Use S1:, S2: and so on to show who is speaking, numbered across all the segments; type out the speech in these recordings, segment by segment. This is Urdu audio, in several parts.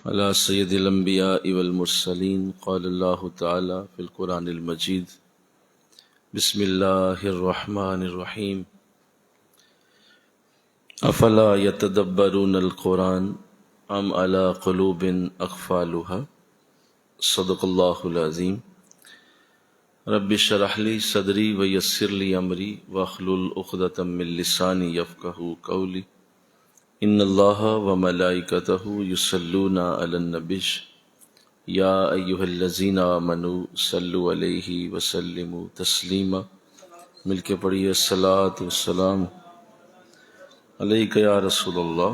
S1: على سید الانبیاء والمرسلین قال اللہ تعالی فی القرآن المجید بسم اللہ الرحمن الرحیم افلا یتدبرون القرآن ام علی قلوب اقفالها صدق اللہ العظیم رب اشرح لی صدری ویسر لی امری واحلل عقدۃ من لسانی یفقہوا قولی ان اللہ و ملائکتہ یصلون علی النبی یا ایہا الذین آمنوا صلوا علیہ وسلموا تسلیما۔ مل کے پڑھیے الصلاۃ والسلام علیک یا رسول اللہ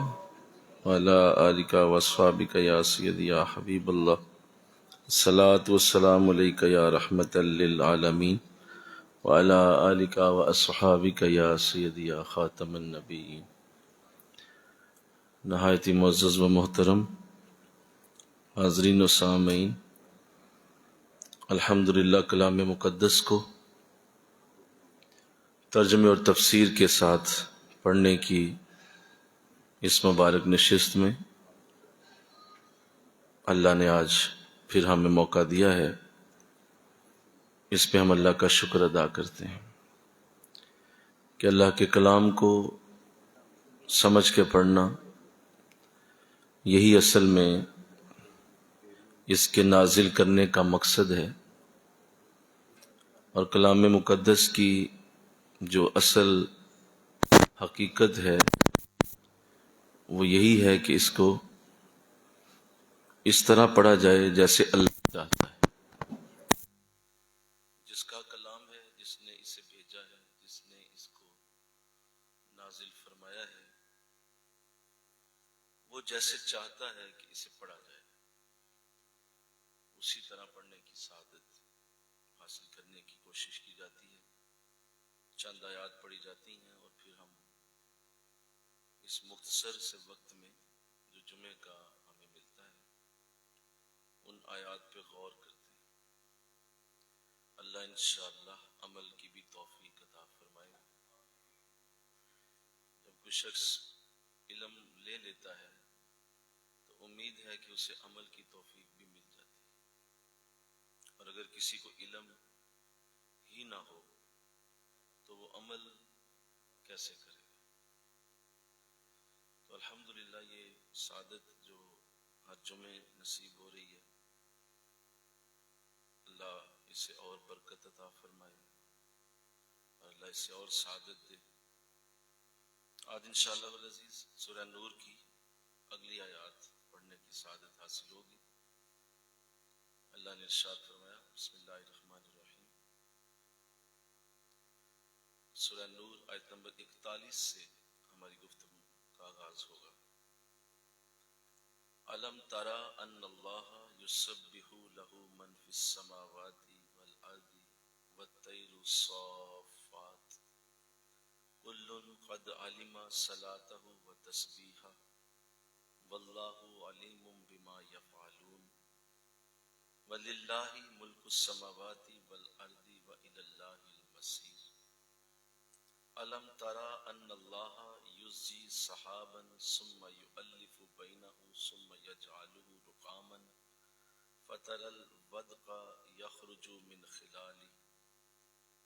S1: وعلی آلک واصحابک یا سیدی یا حبیب اللہ، الصلاۃ والسلام علیک یا رحمۃ للعالمین وعلی آلک واصحابک یا سیدی یا خاتم النبیین۔ نہایت معزز و محترم حاضرین و سامعین، الحمدللہ کلام مقدس کو ترجمے اور تفسیر کے ساتھ پڑھنے کی اس مبارک نشست میں اللہ نے آج پھر ہمیں موقع دیا ہے، اس پہ ہم اللہ کا شکر ادا کرتے ہیں کہ اللہ کے کلام کو سمجھ کے پڑھنا یہی اصل میں اس کے نازل کرنے کا مقصد ہے، اور کلام مقدس کی جو اصل حقیقت ہے وہ یہی ہے کہ اس کو اس طرح پڑھا جائے جیسے اللہ چاہتا ہے۔ جس کا کلام ہے، جس نے اسے بھیجا ہے، جس نے اس کو نازل فرمایا ہے، وہ جیسے چاہتا ہے کہ اسے پڑھا جائے اسی طرح پڑھنے کی سعادت حاصل کرنے کی کوشش کی جاتی ہے۔ چند آیات پڑھی جاتی ہیں اور پھر ہم اس مختصر سے وقت میں جو جمعے کا ہمیں ملتا ہے ان آیات پہ غور کرتے ہیں۔ اللہ انشاءاللہ عمل کی بھی توفیق عطا فرمائے۔ جب کوئی شخص علم لے لیتا ہے تو امید ہے کہ اسے عمل کی توفیق بھی مل جاتی ہے، اور اگر کسی کو علم ہی نہ ہو تو وہ عمل کیسے کرے گا؟ تو الحمدللہ یہ سعادت جو ہر جمعے نصیب ہو رہی ہے، اللہ اسے اور برکت عطا فرمائے اور اللہ اسے اور سعادت دے۔ آج انشاءاللہ العزیز سورہ نور کی اگلی آیات پڑھنے کی سعادت حاصل ہوگی۔ اللہ نے ارشاد فرمایا، بسم اللہ الرحمن الرحیم، سورہ نور آیت نمبر 41 سے ہماری گفتگو کا آغاز ہوگا۔ الم ترى ان اللہ یسبح له من فی السماوات والارض والطیر صافات کل قد علم صلاته وتسبیحہ واللہ علیم بما یفعلون وللہ ملک السماوات والارض وإلی اللہ المصیر۔ الم ترى ان اللہ یزجی سحابا ثم یؤلف بینہ ثم یجعله رقاما فترى الودق یخرج من خلاله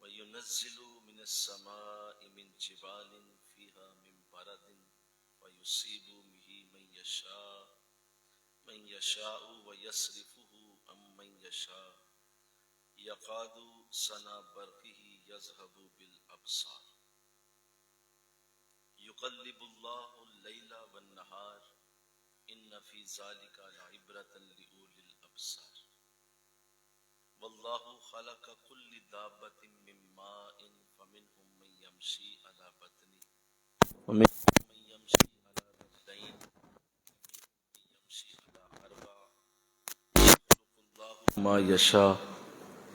S1: وینزل من السماء من جبال فيها من برد فيصيب به من يشاء ويصرفه عن من يشاء يكاد سنا برقه يذهب بالأبصار يقلب الله الليل والنهار إن في ذلك لعبرة لأولي الأبصار والله خلق كل دابة من ماء فمنهم من يمشي على بطنه ومنهم من يمشي على رجلين ومنهم من يمشي على أربع يخلق الله ما يشاء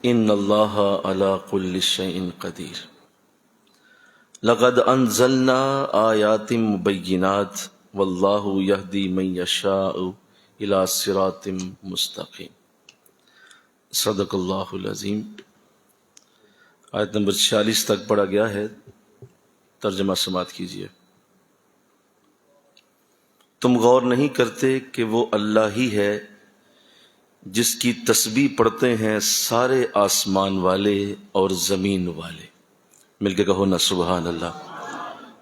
S1: إن الله على كل شيء قدير۔ لقد أنزلنا آيات مبينات والله يهدي من يشاء إلى صراط مستقيم۔ صدق اللہ العظیم۔ آیت نمبر 46 تک پڑھا گیا ہے، ترجمہ سماعت کیجیے۔ تم غور نہیں کرتے کہ وہ اللہ ہی ہے جس کی تسبیح پڑھتے ہیں سارے آسمان والے اور زمین والے. مل کے کہو نا سبحان اللہ.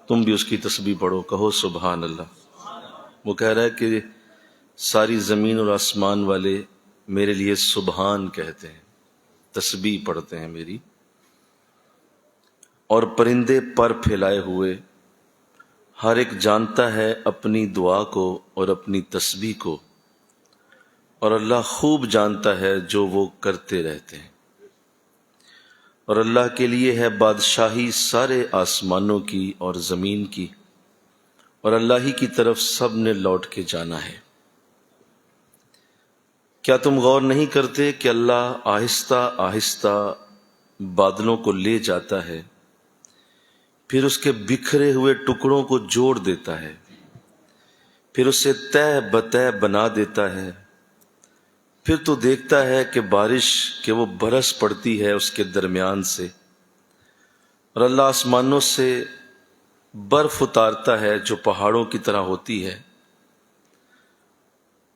S1: تم بھی اس کی تسبیح پڑھو، کہو سبحان اللہ. وہ کہہ رہا ہے کہ ساری زمین اور آسمان والے میرے لیے سبحان کہتے ہیں، تسبیح پڑھتے ہیں میری. اور پرندے پر پھیلائے ہوئے ہر ایک جانتا ہے اپنی دعا کو اور اپنی تسبیح کو، اور اللہ خوب جانتا ہے جو وہ کرتے رہتے ہیں. اور اللہ کے لیے ہے بادشاہی سارے آسمانوں کی اور زمین کی، اور اللہ ہی کی طرف سب نے لوٹ کے جانا ہے. کیا تم غور نہیں کرتے کہ اللہ آہستہ آہستہ بادلوں کو لے جاتا ہے، پھر اس کے بکھرے ہوئے ٹکڑوں کو جوڑ دیتا ہے، پھر اسے تہ بتہ بنا دیتا ہے، پھر تو دیکھتا ہے کہ بارش کہ وہ برس پڑتی ہے اس کے درمیان سے. اور اللہ آسمانوں سے برف اتارتا ہے جو پہاڑوں کی طرح ہوتی ہے.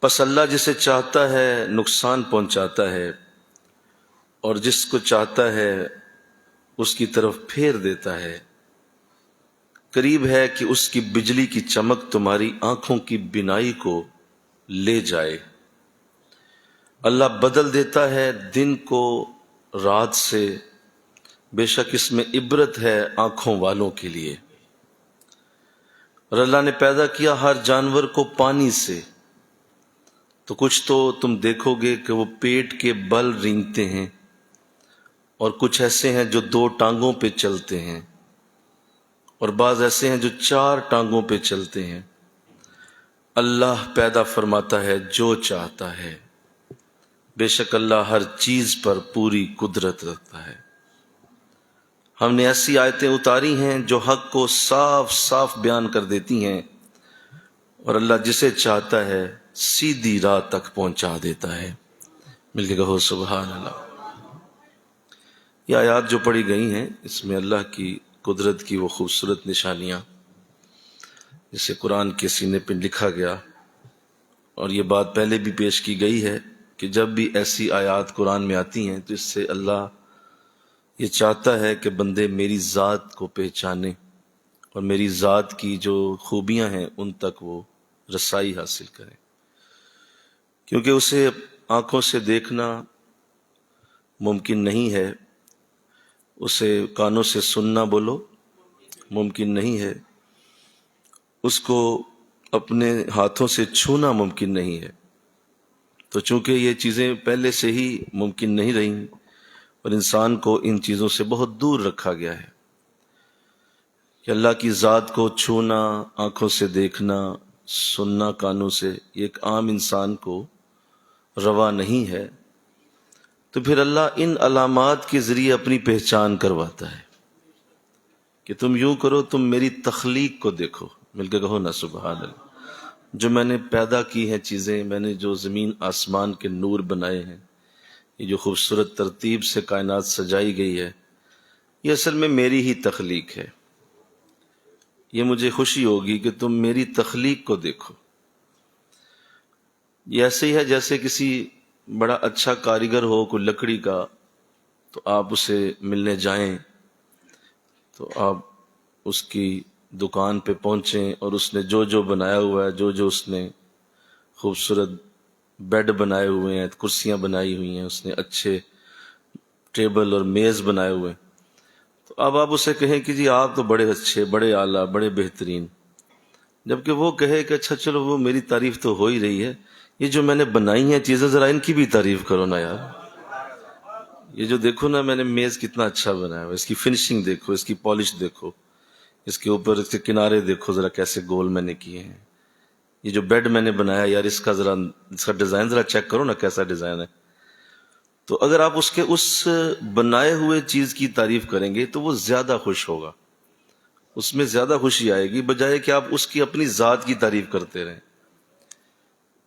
S1: پس اللہ جسے چاہتا ہے نقصان پہنچاتا ہے، اور جس کو چاہتا ہے اس کی طرف پھیر دیتا ہے. قریب ہے کہ اس کی بجلی کی چمک تمہاری آنکھوں کی بینائی کو لے جائے. اللہ بدل دیتا ہے دن کو رات سے، بے شک اس میں عبرت ہے آنکھوں والوں کے لیے. اور اللہ نے پیدا کیا ہر جانور کو پانی سے، تو کچھ تو تم دیکھو گے کہ وہ پیٹ کے بل رینگتے ہیں، اور کچھ ایسے ہیں جو 2 ٹانگوں پہ چلتے ہیں، اور بعض ایسے ہیں جو 4 ٹانگوں پہ چلتے ہیں. اللہ پیدا فرماتا ہے جو چاہتا ہے، بے شک اللہ ہر چیز پر پوری قدرت رکھتا ہے. ہم نے ایسی آیتیں اتاری ہیں جو حق کو صاف صاف بیان کر دیتی ہیں، اور اللہ جسے چاہتا ہے سیدھی راہ تک پہنچا دیتا ہے. مل کے کہو سبحان اللہ. یہ آیات جو پڑھی گئی ہیں اس میں اللہ کی قدرت کی وہ خوبصورت نشانیاں جسے قرآن کے سینے پہ لکھا گیا. اور یہ بات پہلے بھی پیش کی گئی ہے کہ جب بھی ایسی آیات قرآن میں آتی ہیں تو اس سے اللہ یہ چاہتا ہے کہ بندے میری ذات کو پہچانے اور میری ذات کی جو خوبیاں ہیں ان تک وہ رسائی حاصل کریں. کیونکہ اسے آنکھوں سے دیکھنا ممکن نہیں ہے، اسے کانوں سے سننا بولو ممکن نہیں ہے، اس کو اپنے ہاتھوں سے چھونا ممکن نہیں ہے. تو چونکہ یہ چیزیں پہلے سے ہی ممکن نہیں رہیں اور انسان کو ان چیزوں سے بہت دور رکھا گیا ہے کہ اللہ کی ذات کو چھونا، آنکھوں سے دیکھنا، سننا کانوں سے، یہ ایک عام انسان کو روا نہیں ہے. تو پھر اللہ ان علامات کے ذریعے اپنی پہچان کرواتا ہے کہ تم یوں کرو، تم میری تخلیق کو دیکھو. مل کے کہو نا سبحان اللہ. جو میں نے پیدا کی ہیں چیزیں، میں نے جو زمین آسمان کے نور بنائے ہیں، یہ جو خوبصورت ترتیب سے کائنات سجائی گئی ہے، یہ اصل میں میری ہی تخلیق ہے. یہ مجھے خوشی ہوگی کہ تم میری تخلیق کو دیکھو. یہ ایسے ہی ہے جیسے کسی بڑا اچھا کاریگر ہو کوئی لکڑی کا، تو آپ اسے ملنے جائیں تو آپ اس کی دکان پہ پہنچیں اور اس نے جو جو بنایا ہوا ہے، جو جو اس نے خوبصورت بیڈ بنائے ہوئے ہیں، کرسیاں بنائی ہوئی ہیں، اس نے اچھے ٹیبل اور میز بنائے ہوئے ہیں، تو اب آپ اسے کہیں کہ جی آپ تو بڑے اچھے، بڑے اعلیٰ، بڑے بہترین. جبکہ وہ کہے کہ اچھا چلو وہ میری تعریف تو ہو ہی رہی ہے، یہ جو میں نے بنائی ہیں چیزیں ذرا ان کی بھی تعریف کرو نا یار. یہ جو دیکھو نا میں نے میز کتنا اچھا بنایا ہوا، اس کی فنشنگ دیکھو، اس کی پالش دیکھو، اس کے اوپر اس کے کنارے دیکھو ذرا کیسے گول میں نے کیے ہیں. یہ جو بیڈ میں نے بنایا یار اس کا ڈیزائن ذرا چیک کرو نا کیسا ڈیزائن ہے. تو اگر آپ اس کے اس بنائے ہوئے چیز کی تعریف کریں گے تو وہ زیادہ خوش ہوگا، اس میں زیادہ خوشی آئے گی، بجائے کہ آپ اس کی اپنی ذات کی تعریف کرتے رہیں.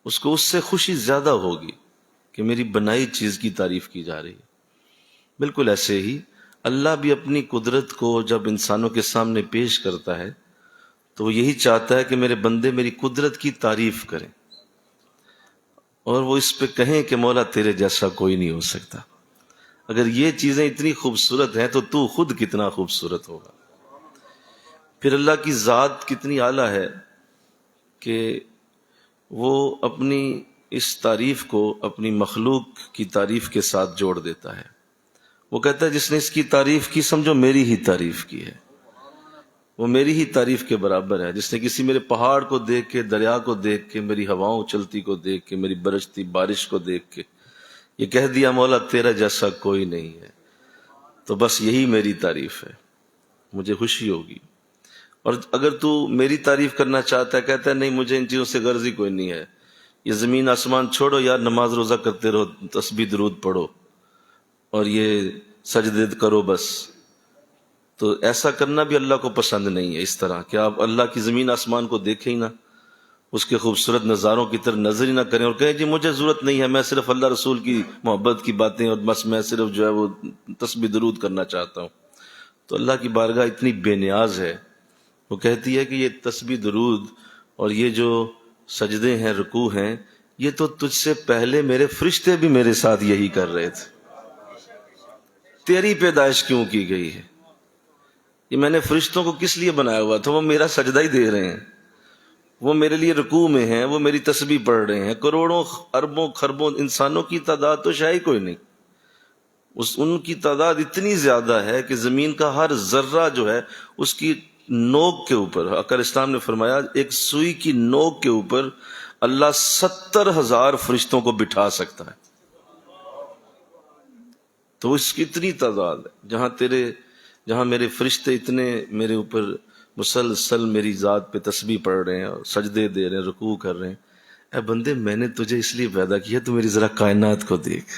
S1: اس کو اس سے خوشی زیادہ ہوگی کہ میری بنائی چیز کی تعریف کی جا رہی ہے. بالکل ایسے ہی اللہ بھی اپنی قدرت کو جب انسانوں کے سامنے پیش کرتا ہے تو وہ یہی چاہتا ہے کہ میرے بندے میری قدرت کی تعریف کریں اور وہ اس پہ کہیں کہ مولا تیرے جیسا کوئی نہیں ہو سکتا۔ اگر یہ چیزیں اتنی خوبصورت ہیں تو خود کتنا خوبصورت ہوگا۔ پھر اللہ کی ذات کتنی اعلیٰ ہے کہ وہ اپنی اس تعریف کو اپنی مخلوق کی تعریف کے ساتھ جوڑ دیتا ہے۔ وہ کہتا ہے جس نے اس کی تعریف کی سمجھو میری ہی تعریف کی ہے، وہ میری ہی تعریف کے برابر ہے۔ جس نے کسی میرے پہاڑ کو دیکھ کے، دریا کو دیکھ کے، میری ہواؤں چلتی کو دیکھ کے، میری برستی بارش کو دیکھ کے یہ کہہ دیا مولا تیرا جیسا کوئی نہیں ہے، تو بس یہی میری تعریف ہے، مجھے خوشی ہوگی۔ اور اگر تو میری تعریف کرنا چاہتا ہے، کہتا ہے نہیں مجھے ان چیزوں سے غرض ہی کوئی نہیں ہے، یہ زمین آسمان چھوڑو یار، نماز روزہ کرتے رہو، تسبیح درود پڑھو اور یہ سجدے کرو بس، تو ایسا کرنا بھی اللہ کو پسند نہیں ہے۔ اس طرح کہ آپ اللہ کی زمین آسمان کو دیکھیں ہی نہ، اس کے خوبصورت نظاروں کی طرف نظر ہی نہ کریں اور کہیں جی مجھے ضرورت نہیں ہے، میں صرف اللہ رسول کی محبت کی باتیں اور بس میں صرف جو ہے وہ تسبیح درود کرنا چاہتا ہوں۔ تو اللہ کی بارگاہ اتنی بے نیاز ہے، وہ کہتی ہے کہ یہ تسبیح درود اور یہ جو سجدے ہیں، رکوع ہیں، یہ تو تجھ سے پہلے میرے فرشتے بھی میرے ساتھ یہی کر رہے تھے، تیری پیدائش کیوں کی گئی ہے؟ یہ میں نے فرشتوں کو کس لیے بنایا ہوا تھا؟ وہ میرا سجدہ ہی دے رہے ہیں، وہ میرے لیے رکوع میں ہیں، وہ میری تسبیح پڑھ رہے ہیں۔ کروڑوں اربوں خربوں انسانوں کی تعداد تو شاید کوئی نہیں، ان کی تعداد اتنی زیادہ ہے کہ زمین کا ہر ذرہ جو ہے اس کی نوک کے اوپر، اکر اسلام نے فرمایا ایک سوئی کی نوک کے اوپر اللہ 70,000 فرشتوں کو بٹھا سکتا ہے۔ تو اس کی اتنی تعداد ہے، جہاں میرے فرشتے اتنے میرے اوپر مسلسل میری ذات پہ تسبیح پڑھ رہے ہیں اور سجدے دے رہے ہیں، رکوع کر رہے ہیں۔ اے بندے میں نے تجھے اس لیے پیدا کیا، تو میری ذرا کائنات کو دیکھ،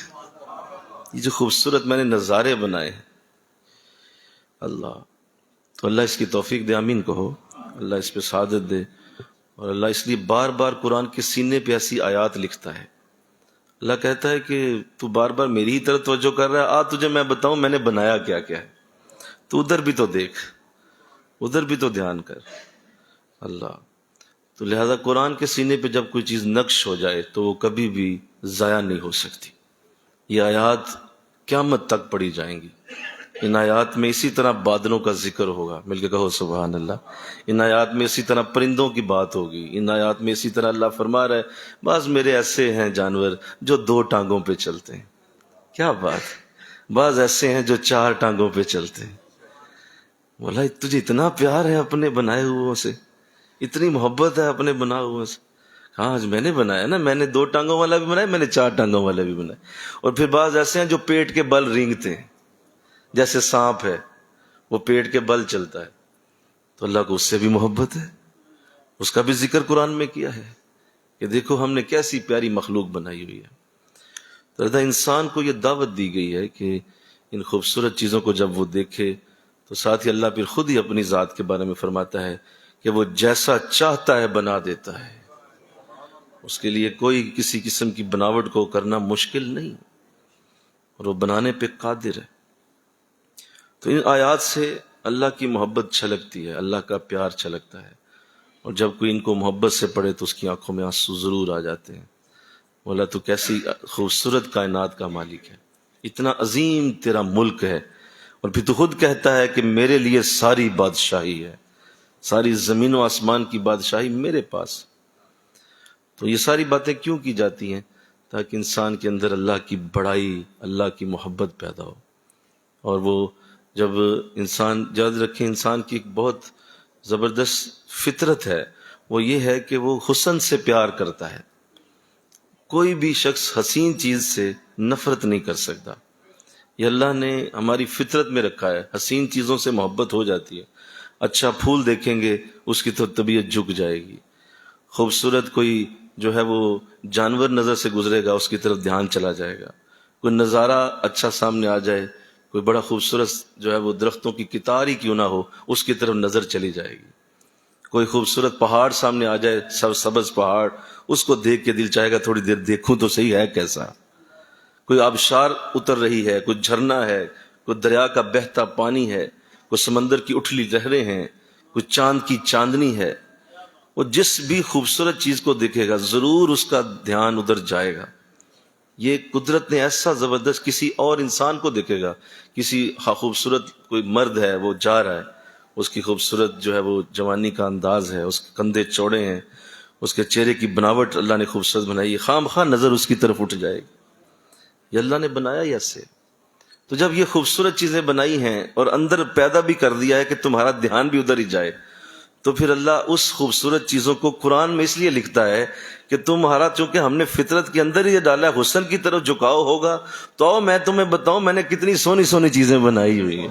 S1: یہ جو خوبصورت میں نے نظارے بنائے ہیں۔ اللہ تو اللہ اس کی توفیق دے، آمین کہو، اللہ اس پہ سعادت دے۔ اور اللہ اس لیے بار بار قرآن کے سینے پہ ایسی آیات لکھتا ہے۔ اللہ کہتا ہے کہ تو بار بار میری ہی طرف توجہ کر رہا ہے، تجھے میں بتاؤں میں نے بنایا کیا کیا ہے، تو ادھر بھی تو دیکھ، ادھر بھی تو دھیان کر۔ اللہ تو لہذا قرآن کے سینے پہ جب کوئی چیز نقش ہو جائے تو وہ کبھی بھی ضائع نہیں ہو سکتی۔ یہ آیات قیامت تک پڑھی جائیں گی۔ ان آیات میں اسی طرح بادلوں کا ذکر ہوگا، مل کے کہو سبحان اللہ۔ ان آیات میں اسی طرح پرندوں کی بات ہوگی، ان آیات میں اسی طرح اللہ فرما رہا ہے بعض میرے ایسے ہیں جانور جو 2 ٹانگوں پہ چلتے ہیں، کیا بات، بعض ایسے ہیں جو 4 ٹانگوں پہ چلتے ہیں۔ بولا تجھے اتنا پیار ہے اپنے بنائے ہوئے سے، اتنی محبت ہے اپنے بنائے ہوئے سے؟ ہاں میں نے بنایا نا، میں نے 2 ٹانگوں والا بھی بنایا، میں نے 4 ٹانگوں والا بھی بنایا۔ اور پھر بعض ایسے ہیں جو پیٹ کے بل رینگتے ہیں، جیسے سانپ ہے وہ پیٹ کے بل چلتا ہے، تو اللہ کو اس سے بھی محبت ہے، اس کا بھی ذکر قرآن میں کیا ہے کہ دیکھو ہم نے کیسی پیاری مخلوق بنائی ہوئی ہے۔ تو انسان کو یہ دعوت دی گئی ہے کہ ان خوبصورت چیزوں کو جب وہ دیکھے تو ساتھ ہی اللہ پھر خود ہی اپنی ذات کے بارے میں فرماتا ہے کہ وہ جیسا چاہتا ہے بنا دیتا ہے، اس کے لیے کوئی کسی قسم کی بناوٹ کو کرنا مشکل نہیں، اور وہ بنانے پہ قادر ہے۔ تو ان آیات سے اللہ کی محبت چھلکتی ہے، اللہ کا پیار چھلکتا ہے، اور جب کوئی ان کو محبت سے پڑھے تو اس کی آنکھوں میں آنسو ضرور آ جاتے ہیں۔ بولا تو کیسی خوبصورت کائنات کا مالک ہے، اتنا عظیم تیرا ملک ہے، اور پھر تو خود کہتا ہے کہ میرے لیے ساری بادشاہی ہے، ساری زمین و آسمان کی بادشاہی میرے پاس۔ تو یہ ساری باتیں کیوں کی جاتی ہیں؟ تاکہ انسان کے اندر اللہ کی بڑائی، اللہ کی محبت پیدا ہو۔ اور وہ جب انسان، یاد رکھیں انسان کی ایک بہت زبردست فطرت ہے، وہ یہ ہے کہ وہ حسن سے پیار کرتا ہے۔ کوئی بھی شخص حسین چیز سے نفرت نہیں کر سکتا، یہ اللہ نے ہماری فطرت میں رکھا ہے۔ حسین چیزوں سے محبت ہو جاتی ہے، اچھا پھول دیکھیں گے اس کی تو طبیعت جھک جائے گی، خوبصورت کوئی جو ہے وہ جانور نظر سے گزرے گا اس کی طرف دھیان چلا جائے گا، کوئی نظارہ اچھا سامنے آ جائے، کوئی بڑا خوبصورت جو ہے وہ درختوں کی قطار ہی کیوں نہ ہو اس کی طرف نظر چلی جائے گی، کوئی خوبصورت پہاڑ سامنے آ جائے، سبز پہاڑ، اس کو دیکھ کے دل چاہے گا تھوڑی دیر دیکھوں تو صحیح ہے کیسا، کوئی آبشار اتر رہی ہے، کوئی جھرنا ہے، کوئی دریا کا بہتا پانی ہے، کوئی سمندر کی اٹھلی لہریں ہیں، کوئی چاند کی چاندنی ہے، وہ جس بھی خوبصورت چیز کو دیکھے گا ضرور اس کا دھیان ادھر جائے گا۔ یہ قدرت نے ایسا زبردست، کسی اور انسان کو دیکھے گا، کسی خوبصورت کوئی مرد ہے وہ جا رہا ہے، اس کی خوبصورت جو ہے وہ جوانی کا انداز ہے، اس کے کندھے چوڑے ہیں، اس کے چہرے کی بناوٹ اللہ نے خوبصورت بنائی ہے، خام خواہ نظر اس کی طرف اٹھ جائے گی۔ یہ اللہ نے بنایا ہی ایسے۔ تو جب یہ خوبصورت چیزیں بنائی ہیں اور اندر پیدا بھی کر دیا ہے کہ تمہارا دھیان بھی ادھر ہی جائے، تو پھر اللہ اس خوبصورت چیزوں کو قرآن میں اس لیے لکھتا ہے کہ تمہارا، چونکہ ہم نے فطرت کے اندر ہی یہ ڈالا ہے، حسن کی طرف جھکاؤ ہوگا تو آؤ میں تمہیں بتاؤں میں نے کتنی سونی سونی چیزیں بنائی ہوئی ہیں،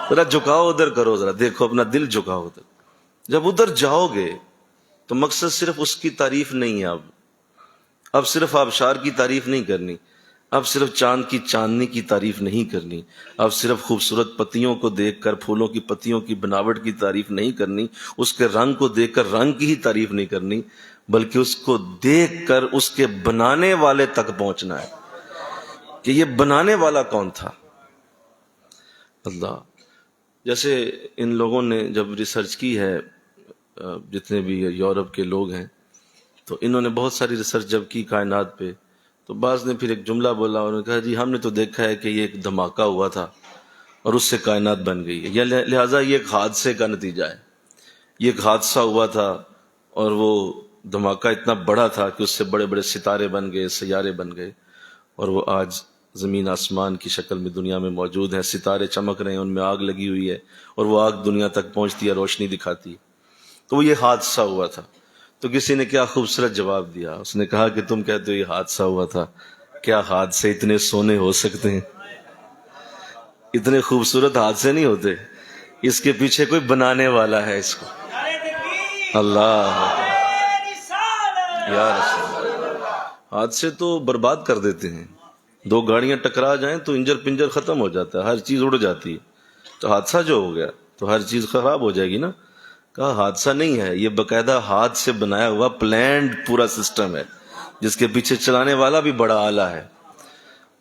S1: ذرا جھکاؤ ادھر کرو، ذرا دیکھو، اپنا دل جھکاؤ ادھر۔ جب ادھر جاؤ گے تو مقصد صرف اس کی تعریف نہیں ہے، اب صرف آبشار کی تعریف نہیں کرنی، اب صرف چاند کی چاندنی کی تعریف نہیں کرنی، اب صرف خوبصورت پتیوں کو دیکھ کر، پھولوں کی پتیوں کی بناوٹ کی تعریف نہیں کرنی، اس کے رنگ کو دیکھ کر رنگ کی ہی تعریف نہیں کرنی، بلکہ اس کو دیکھ کر اس کے بنانے والے تک پہنچنا ہے کہ یہ بنانے والا کون تھا، اللہ۔ جیسے ان لوگوں نے جب ریسرچ کی ہے، جتنے بھی یورپ کے لوگ ہیں، تو انہوں نے بہت ساری ریسرچ جب کی کائنات پہ، تو بعض نے پھر ایک جملہ بولا، انہوں نے کہا جی ہم نے تو دیکھا ہے کہ یہ ایک دھماکہ ہوا تھا اور اس سے کائنات بن گئی ہے، یا لہٰذا یہ ایک حادثے کا نتیجہ ہے، یہ ایک حادثہ ہوا تھا اور وہ دھماکہ اتنا بڑا تھا کہ اس سے بڑے بڑے ستارے بن گئے، سیارے بن گئے، اور وہ آج زمین آسمان کی شکل میں دنیا میں موجود ہیں، ستارے چمک رہے ہیں، ان میں آگ لگی ہوئی ہے اور وہ آگ دنیا تک پہنچتی ہے، روشنی دکھاتی ہے۔ تو وہ یہ حادثہ ہوا تھا۔ تو کسی نے کیا خوبصورت جواب دیا، اس نے کہا کہ تم کہتے ہو یہ حادثہ ہوا تھا، کیا حادثے اتنے سونے ہو سکتے ہیں؟ اتنے خوبصورت حادثے نہیں ہوتے، اس کے پیچھے کوئی بنانے والا ہے اس کو۔ اللہ یا رسول، حادثے تو برباد کر دیتے ہیں، دو گاڑیاں ٹکرا جائیں تو انجر پنجر ختم ہو جاتا ہے، ہر چیز اڑ جاتی ہے، تو حادثہ جو ہو گیا تو ہر چیز خراب ہو جائے گی نا۔ کہا حادثہ نہیں ہے، یہ باقاعدہ ہاتھ سے بنایا ہوا پلانڈ پورا سسٹم ہے، جس کے پیچھے چلانے والا بھی بڑا آلہ ہے،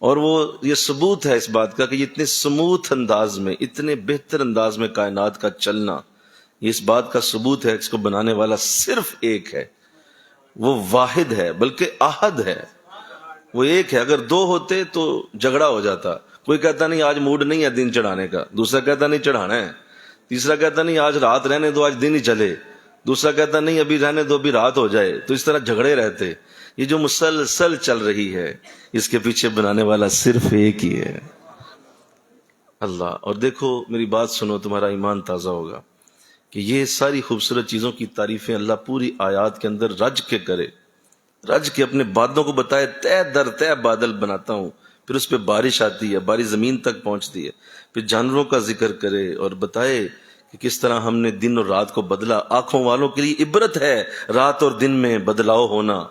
S1: اور وہ یہ ثبوت ہے اس بات کا کہ یہ اتنے سموتھ انداز میں، اتنے بہتر انداز میں کائنات کا چلنا، یہ اس بات کا ثبوت ہے کہ اس کو بنانے والا صرف ایک ہے، وہ واحد ہے، بلکہ احد ہے، وہ ایک ہے۔ اگر دو ہوتے تو جھگڑا ہو جاتا، کوئی کہتا نہیں آج موڈ نہیں ہے دن چڑھانے کا، دوسرا کہتا نہیں چڑھانا ہے، تیسرا کہتا نہیں آج رات رہنے دو، آج دن ہی چلے، دوسرا کہتا نہیں ابھی رہنے دو، ابھی رات ہو جائے، تو اس طرح جھگڑے رہتے۔ یہ جو مسلسل چل رہی ہے، اس کے پیچھے بنانے والا صرف ایک ہی ہے، اللہ۔ اور دیکھو میری بات سنو، تمہارا ایمان تازہ ہوگا کہ یہ ساری خوبصورت چیزوں کی تعریفیں اللہ پوری آیات کے اندر رج کے کرے، رج کے اپنے بادلوں کو بتائے، تہ در تہ بادل بناتا ہوں، پھر اس پہ بارش آتی ہے، بارش زمین تک پہنچتی ہے، پھر جانوروں کا ذکر کرے اور بتائے کہ کس طرح ہم نے دن اور رات کو بدلا۔ آنکھوں والوں کے لیے عبرت ہے رات اور دن میں بدلاؤ ہونا،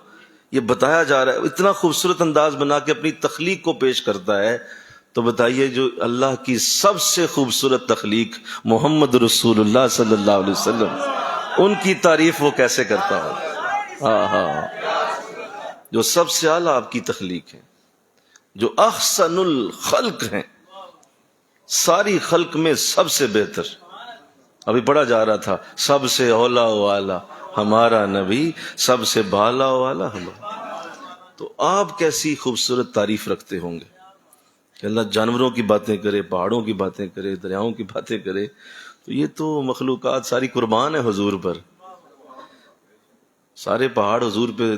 S1: یہ بتایا جا رہا ہے۔ اتنا خوبصورت انداز بنا کے اپنی تخلیق کو پیش کرتا ہے، تو بتائیے جو اللہ کی سب سے خوبصورت تخلیق محمد رسول اللہ صلی اللہ علیہ وسلم، ان کی تعریف وہ کیسے کرتا ہو؟ ہاں، جو سب سے اعلیٰ آپ کی تخلیق ہے، جو احسن الخلق ہیں، ساری خلق میں سب سے بہتر۔ ابھی پڑھا جا رہا تھا، سب سے اولا و اعلیٰ ہمارا نبی، سب سے بالا و اعلیٰ ہمارا۔ تو آپ کیسی خوبصورت تعریف رکھتے ہوں گے کہ اللہ جانوروں کی باتیں کرے، پہاڑوں کی باتیں کرے، دریاؤں کی باتیں کرے، تو یہ تو مخلوقات ساری قربان ہے حضور پر۔ سارے پہاڑ حضور پہ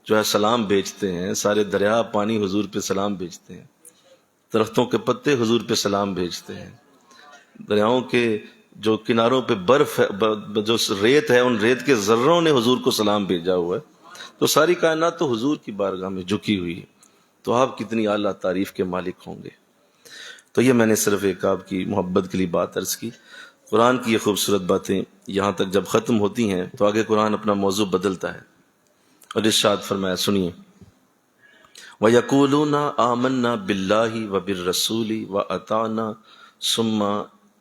S1: جو ہے سلام بھیجتے ہیں، سارے دریا پانی حضور پہ سلام بھیجتے ہیں، درختوں کے پتے حضور پہ سلام بھیجتے ہیں، دریاؤں کے جو کناروں پہ برف ہے، جو ریت ہے، ان ریت کے ذروں نے حضور کو سلام بھیجا ہوا ہے۔ تو ساری کائنات تو حضور کی بارگاہ میں جھکی ہوئی ہے، تو آپ کتنی اعلیٰ تعریف کے مالک ہوں گے۔ تو یہ میں نے صرف ایک آپ کی محبت کے لیے بات عرض کی۔ قرآن کی یہ خوبصورت باتیں یہاں تک جب ختم ہوتی ہیں تو آگے قرآن اپنا موضوع بدلتا ہے اور ارشاد فرمایا، سنیے، وَيَقُولُونَ آمَنَّا بِاللَّهِ وَبِالرَّسُولِ وَأَطَعْنَا ثُمَّ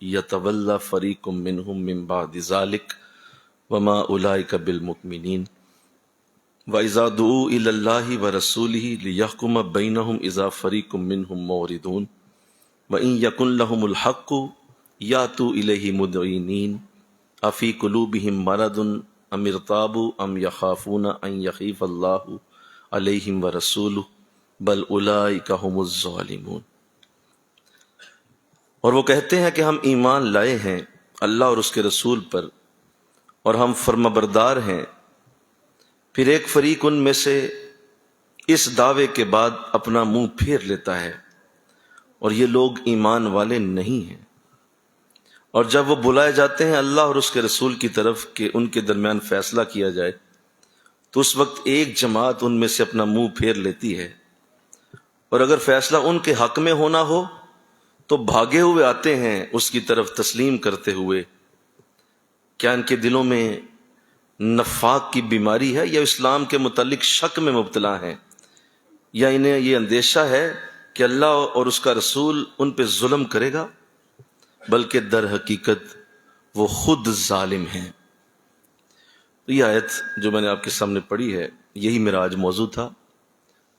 S1: يَتَوَلَّى فَرِيقٌ مِّنْهُم مِّن بَعْدِ ذَلِكَ وَمَا أُولَٰئِكَ بِالْمُؤْمِنِينَ وَإِذَا دُعُوا إِلَى اللَّهِ وَرَسُولِهِ لِيَحْكُمَ بَيْنَهُمْ إِذَا فَرِيقٌ مِّنْهُم مُّعْرِضُونَ وَإِن يَكُن لَّهُمُ الْحَقُّ يَأْتُوا إِلَيْهِ مُذْعِنِينَ افی قلوبہم مرض ام ارتابوا ام یخافون ان یخیف اللہ علیہم ورسولہ بل اولئک ھم الظالمون۔ اور وہ کہتے ہیں کہ ہم ایمان لائے ہیں اللہ اور اس کے رسول پر اور ہم فرمانبردار ہیں، پھر ایک فریق ان میں سے اس دعوے کے بعد اپنا منہ پھیر لیتا ہے اور یہ لوگ ایمان والے نہیں ہیں، اور جب وہ بلائے جاتے ہیں اللہ اور اس کے رسول کی طرف کہ ان کے درمیان فیصلہ کیا جائے تو اس وقت ایک جماعت ان میں سے اپنا منہ پھیر لیتی ہے، اور اگر فیصلہ ان کے حق میں ہونا ہو تو بھاگے ہوئے آتے ہیں اس کی طرف تسلیم کرتے ہوئے۔ کیا ان کے دلوں میں نفاق کی بیماری ہے یا اسلام کے متعلق شک میں مبتلا ہیں، یا انہیں یہ اندیشہ ہے کہ اللہ اور اس کا رسول ان پہ ظلم کرے گا؟ بلکہ در حقیقت وہ خود ظالم ہیں۔ یہ آیت جو میں نے آپ کے سامنے پڑھی ہے یہی میرا آج موضوع تھا،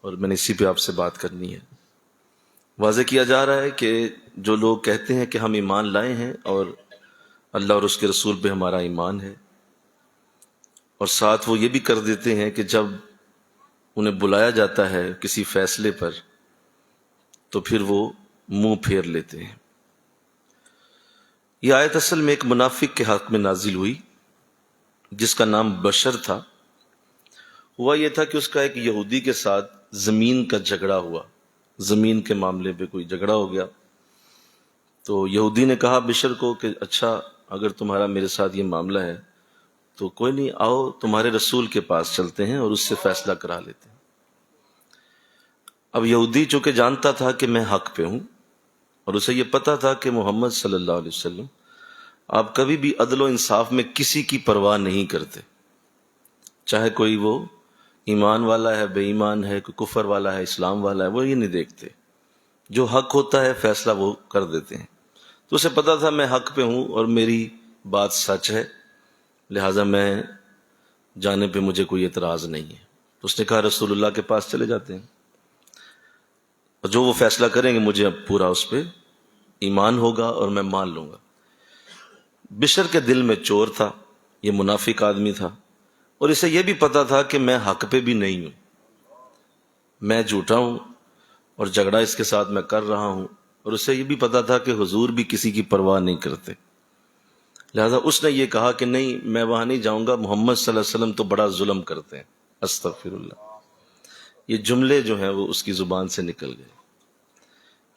S1: اور میں نے اسی پہ آپ سے بات کرنی ہے۔ واضح کیا جا رہا ہے کہ جو لوگ کہتے ہیں کہ ہم ایمان لائے ہیں اور اللہ اور اس کے رسول پہ ہمارا ایمان ہے، اور ساتھ وہ یہ بھی کر دیتے ہیں کہ جب انہیں بلایا جاتا ہے کسی فیصلے پر تو پھر وہ منہ پھیر لیتے ہیں۔ یہ آیت اصل میں ایک منافق کے حق میں نازل ہوئی جس کا نام بشر تھا۔ ہوا یہ تھا کہ اس کا ایک یہودی کے ساتھ زمین کا جھگڑا ہوا، زمین کے معاملے پہ کوئی جھگڑا ہو گیا، تو یہودی نے کہا بشر کو کہ اچھا اگر تمہارا میرے ساتھ یہ معاملہ ہے تو کوئی نہیں، آؤ تمہارے رسول کے پاس چلتے ہیں اور اس سے فیصلہ کرا لیتے ہیں۔ اب یہودی چونکہ جانتا تھا کہ میں حق پہ ہوں، اور اسے یہ پتا تھا کہ محمد صلی اللہ علیہ وسلم آپ کبھی بھی عدل و انصاف میں کسی کی پرواہ نہیں کرتے، چاہے کوئی وہ ایمان والا ہے، بے ایمان ہے، کوئی کفر والا ہے، اسلام والا ہے، وہ یہ نہیں دیکھتے، جو حق ہوتا ہے فیصلہ وہ کر دیتے ہیں۔ تو اسے پتا تھا میں حق پہ ہوں اور میری بات سچ ہے، لہٰذا میں جانے پہ مجھے کوئی اعتراض نہیں ہے۔ تو اس نے کہا رسول اللہ کے پاس چلے جاتے ہیں، اور جو وہ فیصلہ کریں گے مجھے اب پورا اس پہ ایمان ہوگا اور میں مان لوں گا۔ بشر کے دل میں چور تھا، یہ منافق آدمی تھا، اور اسے یہ بھی پتا تھا کہ میں حق پہ بھی نہیں ہوں، میں جھوٹا ہوں اور جھگڑا اس کے ساتھ میں کر رہا ہوں، اور اسے یہ بھی پتا تھا کہ حضور بھی کسی کی پرواہ نہیں کرتے، لہذا اس نے یہ کہا کہ نہیں میں وہاں نہیں جاؤں گا، محمد صلی اللہ علیہ وسلم تو بڑا ظلم کرتے ہیں، استغفر اللہ۔ یہ جملے جو ہیں وہ اس کی زبان سے نکل گئے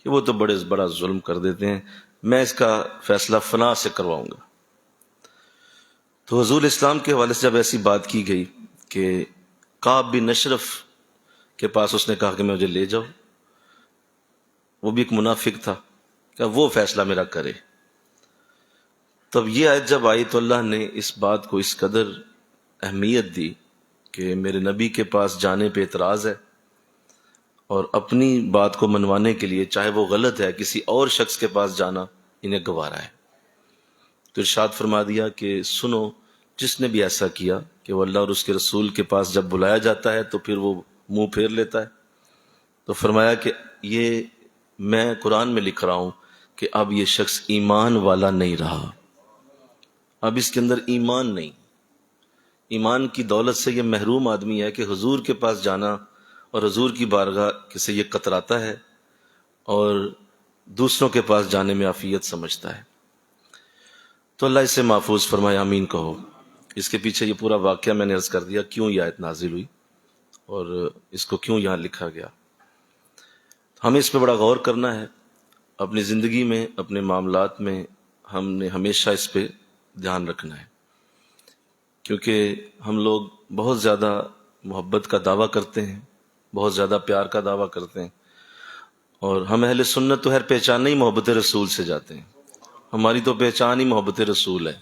S1: کہ وہ تو بڑا ظلم کر دیتے ہیں، میں اس کا فیصلہ فلاں سے کرواؤں گا۔ تو حضور اسلام کے حوالے سے جب ایسی بات کی گئی کہ کعب بن اشرف کے پاس اس نے کہا کہ مجھے لے جاؤ، وہ بھی ایک منافق تھا کہ وہ فیصلہ میرا کرے، تب یہ آیت جب آئی تو اللہ نے اس بات کو اس قدر اہمیت دی کہ میرے نبی کے پاس جانے پہ اعتراض ہے، اور اپنی بات کو منوانے کے لیے چاہے وہ غلط ہے کسی اور شخص کے پاس جانا انہیں گوارا ہے۔ تو ارشاد فرما دیا کہ سنو، جس نے بھی ایسا کیا کہ وہ اللہ اور اس کے رسول کے پاس جب بلایا جاتا ہے تو پھر وہ منہ پھیر لیتا ہے، تو فرمایا کہ یہ میں قرآن میں لکھ رہا ہوں کہ اب یہ شخص ایمان والا نہیں رہا، اب اس کے اندر ایمان نہیں، ایمان کی دولت سے یہ محروم آدمی ہے کہ حضور کے پاس جانا اور حضور کی بارگاہ سے یہ کتراتا ہے اور دوسروں کے پاس جانے میں عافیت سمجھتا ہے۔ تو اللہ اسے محفوظ فرمائے، آمین کہو۔ اس کے پیچھے یہ پورا واقعہ میں نے عرض کر دیا کیوں یہ آیت نازل ہوئی اور اس کو کیوں یہاں لکھا گیا۔ ہمیں اس پہ بڑا غور کرنا ہے، اپنی زندگی میں اپنے معاملات میں ہم نے ہمیشہ اس پہ دھیان رکھنا ہے، کیونکہ ہم لوگ بہت زیادہ محبت کا دعویٰ کرتے ہیں، بہت زیادہ پیار کا دعویٰ کرتے ہیں، اور ہم اہل سنت تو ہر پہچان ہی محبت رسول سے جاتے ہیں، ہماری تو پہچان ہی محبت رسول ہے،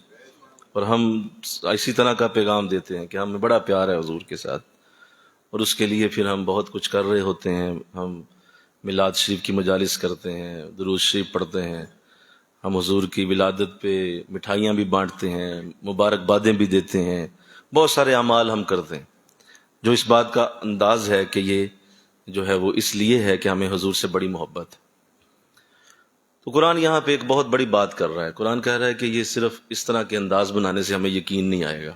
S1: اور ہم اسی طرح کا پیغام دیتے ہیں کہ ہمیں بڑا پیار ہے حضور کے ساتھ، اور اس کے لیے پھر ہم بہت کچھ کر رہے ہوتے ہیں، ہم میلاد شریف کی مجالس کرتے ہیں، درود شریف پڑھتے ہیں، ہم حضور کی ولادت پہ مٹھائیاں بھی بانٹتے ہیں، مبارکبادیں بھی دیتے ہیں، بہت سارے اعمال ہم کرتے ہیں، جو اس بات کا انداز ہے کہ یہ جو ہے وہ اس لیے ہے کہ ہمیں حضور سے بڑی محبت ہے۔ تو قرآن یہاں پہ ایک بہت بڑی بات کر رہا ہے. قرآن کہہ رہا ہے کہ یہ صرف اس طرح کے انداز بنانے سے ہمیں یقین نہیں آئے گا.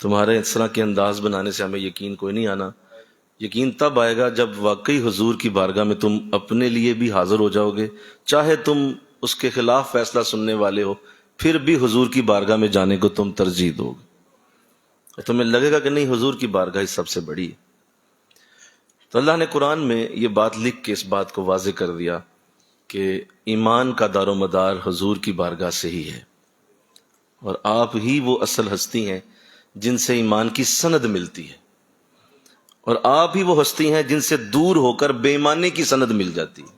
S1: تمہارے اس طرح کے انداز بنانے سے ہمیں یقین کوئی نہیں آنا. یقین تب آئے گا جب واقعی حضور کی بارگاہ میں تم اپنے لیے بھی حاضر ہو جاؤ گے، چاہے تم اس کے خلاف فیصلہ سننے والے ہو، پھر بھی حضور کی بارگاہ میں جانے کو تم ترجیح دو گے. اور تمہیں لگے گا کہ نہیں، حضور کی بارگاہ ہی سب سے بڑی ہے. تو اللہ نے قرآن میں یہ بات لکھ کے اس بات کو واضح کر دیا کہ ایمان کا دار و مدار حضور کی بارگاہ سے ہی ہے، اور آپ ہی وہ اصل ہستی ہیں جن سے ایمان کی سند ملتی ہے، اور آپ ہی وہ ہستی ہیں جن سے دور ہو کر بے ایمانی کی سند مل جاتی ہے.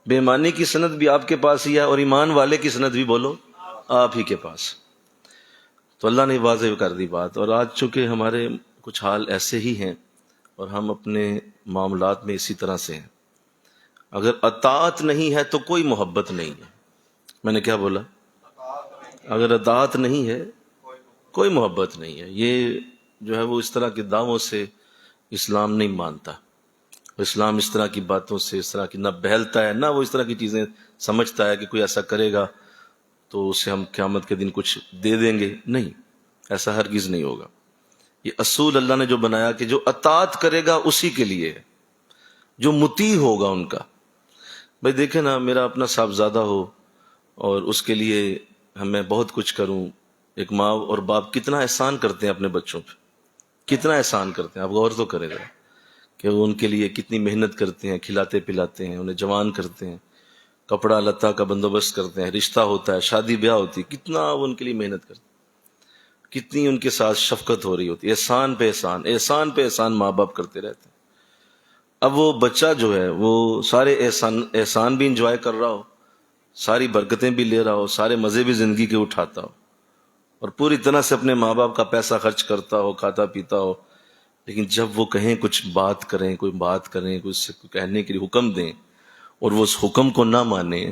S1: بے ایمانی کی سند بھی آپ کے پاس ہی ہے، اور ایمان والے کی سند بھی بولو آپ ہی کے پاس. تو اللہ نے واضح کر دی بات. اور آج چونکہ ہمارے کچھ حال ایسے ہی ہیں اور ہم اپنے معاملات میں اسی طرح سے ہیں، اگر اطاعت نہیں ہے تو کوئی محبت نہیں ہے. میں نے کیا بولا؟ اگر اطاعت نہیں ہے کوئی محبت نہیں ہے. یہ جو ہے وہ اس طرح کے دعووں سے اسلام نہیں مانتا. اسلام اس طرح کی باتوں سے اس طرح کی نہ بہلتا ہے، نہ وہ اس طرح کی چیزیں سمجھتا ہے کہ کوئی ایسا کرے گا تو اسے ہم قیامت کے دن کچھ دے دیں گے. نہیں، ایسا ہرگز نہیں ہوگا. یہ اصول اللہ نے جو بنایا کہ جو اطاعت کرے گا اسی کے لیے ہے، جو مطیع ہوگا ان کا. بھائی دیکھیں نا، میرا اپنا صاحبزادہ ہو اور اس کے لیے میں بہت کچھ کروں. ایک ماں اور باپ کتنا احسان کرتے ہیں اپنے بچوں پہ، کتنا احسان کرتے ہیں. آپ غور تو کریں گا کہ وہ ان کے لیے کتنی محنت کرتے ہیں، کھلاتے پلاتے ہیں، انہیں جوان کرتے ہیں، کپڑا لتا کا بندوبست کرتے ہیں، رشتہ ہوتا ہے، شادی بیاہ ہوتی ہے، کتنا وہ ان کے لیے محنت کرتے ہیں، کتنی ان کے ساتھ شفقت ہو رہی ہوتی ہے. احسان پہ احسان، احسان پہ احسان ماں باپ کرتے رہتے ہیں. اب وہ بچہ جو ہے وہ سارے احسان بھی انجوائے کر رہا ہو، ساری برکتیں بھی لے رہا ہو، سارے مزے بھی زندگی کے اٹھاتا ہو، اور پوری طرح سے اپنے ماں باپ کا پیسہ خرچ کرتا ہو، کھاتا پیتا ہو. لیکن جب وہ کہیں کچھ بات کریں، کوئی بات کریں، کوئی سے کہنے کے لیے حکم دیں اور وہ اس حکم کو نہ مانے،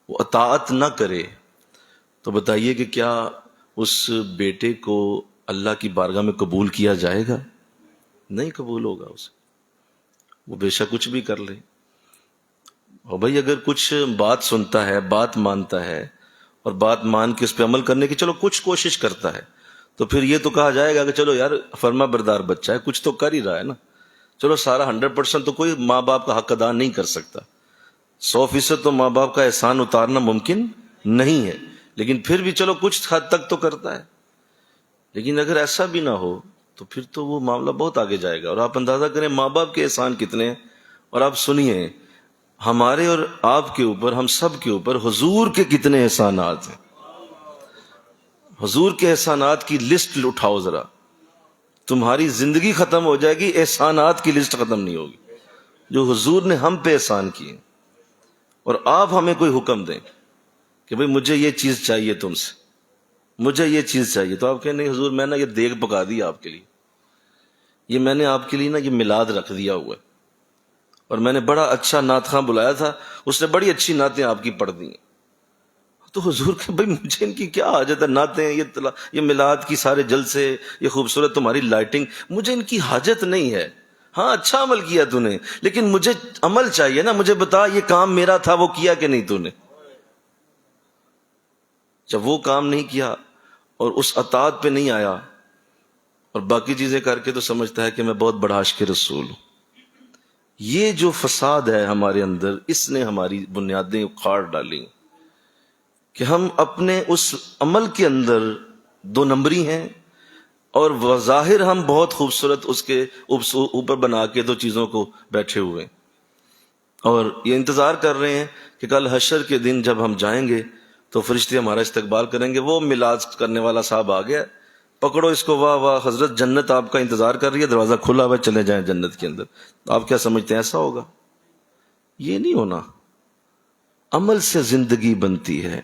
S1: وہ اطاعت نہ کرے، تو بتائیے کہ کیا اس بیٹے کو اللہ کی بارگاہ میں قبول کیا جائے گا؟ نہیں قبول ہوگا اسے، وہ بے شک کچھ بھی کر لے. اور بھائی اگر کچھ بات سنتا ہے، بات مانتا ہے، اور بات مان کے اس پہ عمل کرنے کی چلو کچھ کوشش کرتا ہے، تو پھر یہ تو کہا جائے گا کہ چلو یار فرما بردار بچہ ہے، کچھ تو کر ہی رہا ہے نا. چلو سارا 100% تو کوئی ماں باپ کا حق ادا نہیں کر سکتا، 100% تو ماں باپ کا احسان اتارنا ممکن نہیں ہے، لیکن پھر بھی چلو کچھ حد تک تو کرتا ہے. لیکن اگر ایسا بھی نہ ہو تو پھر تو وہ معاملہ بہت آگے جائے گا. اور آپ اندازہ کریں ماں باپ کے احسان کتنے ہیں. اور آپ سنیے، ہمارے اور آپ کے اوپر، ہم سب کے اوپر حضور کے کتنے احسانات ہیں. حضور کے احسانات کی لسٹ اٹھاؤ ذرا، تمہاری زندگی ختم ہو جائے گی، احسانات کی لسٹ ختم نہیں ہوگی جو حضور نے ہم پہ احسان کیے. اور آپ ہمیں کوئی حکم دیں کہ بھئی مجھے یہ چیز چاہیے تم سے، مجھے یہ چیز چاہیے، تو آپ کہیں نہیں حضور میں نے یہ دیگ پکا دی آپ کے لیے، یہ میں نے آپ کے لیے نا یہ میلاد رکھ دیا ہوا ہے، اور میں نے بڑا اچھا نعت خواں بلایا تھا، اس نے بڑی اچھی نعتیں آپ کی پڑھ دی ہیں. تو حضور کہ بھئی مجھے ان کی کیا حاجت ہے، نعتیں، یہ میلاد کی سارے جلسے، یہ خوبصورت تمہاری لائٹنگ، مجھے ان کی حاجت نہیں ہے. ہاں اچھا عمل کیا تو نے، لیکن مجھے عمل چاہیے نا، مجھے بتا یہ کام میرا تھا وہ کیا کہ نہیں تو نے. جب وہ کام نہیں کیا اور اس اطاعت پہ نہیں آیا اور باقی چیزیں کر کے تو سمجھتا ہے کہ میں بہت بڑا عاشق رسول ہوں. یہ جو فساد ہے ہمارے اندر، اس نے ہماری بنیادیں اکھاڑ ڈالی کہ ہم اپنے اس عمل کے اندر 2 نمبری ہیں، اور بظاہر ہم بہت خوبصورت اس کے اوپر بنا کے 2 چیزوں کو بیٹھے ہوئے ہیں، اور یہ انتظار کر رہے ہیں کہ کل حشر کے دن جب ہم جائیں گے تو فرشتے ہمارا استقبال کریں گے. وہ میلاد کرنے والا صاحب آ گیا، پکڑو اس کو، واہ واہ حضرت جنت آپ کا انتظار کر رہی ہے، دروازہ کھلا ہوا، چلے جائیں جنت کے اندر. آپ کیا سمجھتے ہیں ایسا ہوگا؟ یہ نہیں ہونا. عمل سے زندگی بنتی ہے،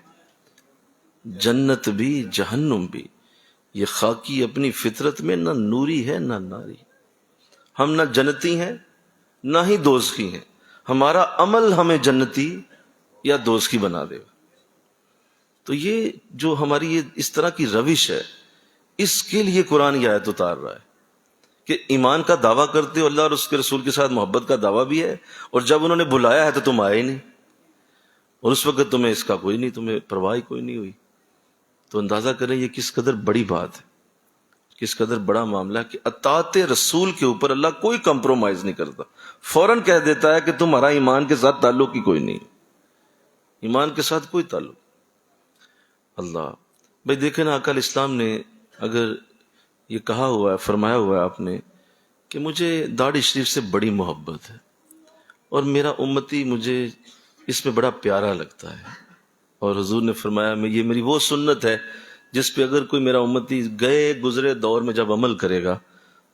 S1: جنت بھی جہنم بھی. یہ خاکی اپنی فطرت میں نہ نوری ہے نہ ناری. ہم نہ جنتی ہیں نہ ہی دوزخی ہیں. ہمارا عمل ہمیں جنتی یا دوزخی بنا دے گا. تو یہ جو ہماری یہ اس طرح کی روش ہے، اس کے لیے قرآن یہ آیت اتار رہا ہے کہ ایمان کا دعویٰ کرتے ہو، اللہ اور اس کے رسول کے ساتھ محبت کا دعویٰ بھی ہے، اور جب انہوں نے بلایا ہے تو تم آئے ہی نہیں. اور اس وقت تمہیں اس کا کوئی نہیں، تمہیں پرواہ کوئی نہیں ہوئی، تو اندازہ کریں یہ کس قدر بڑی بات ہے، کس قدر بڑا معاملہ ہے کہ اطاعت رسول کے اوپر اللہ کوئی کمپرومائز نہیں کرتا، فوراً کہہ دیتا ہے کہ تمہارا ایمان کے ساتھ تعلق ہی کوئی نہیں، ایمان کے ساتھ کوئی تعلق۔ اللہ بھائی دیکھیں نا، آقا اسلام نے اگر یہ کہا ہوا ہے، فرمایا ہوا ہے آپ نے کہ مجھے داڑھی شریف سے بڑی محبت ہے اور میرا امتی مجھے اس میں بڑا پیارا لگتا ہے، اور حضور نے فرمایا یہ میری وہ سنت ہے جس پہ اگر کوئی میرا امتی گئے گزرے دور میں جب عمل کرے گا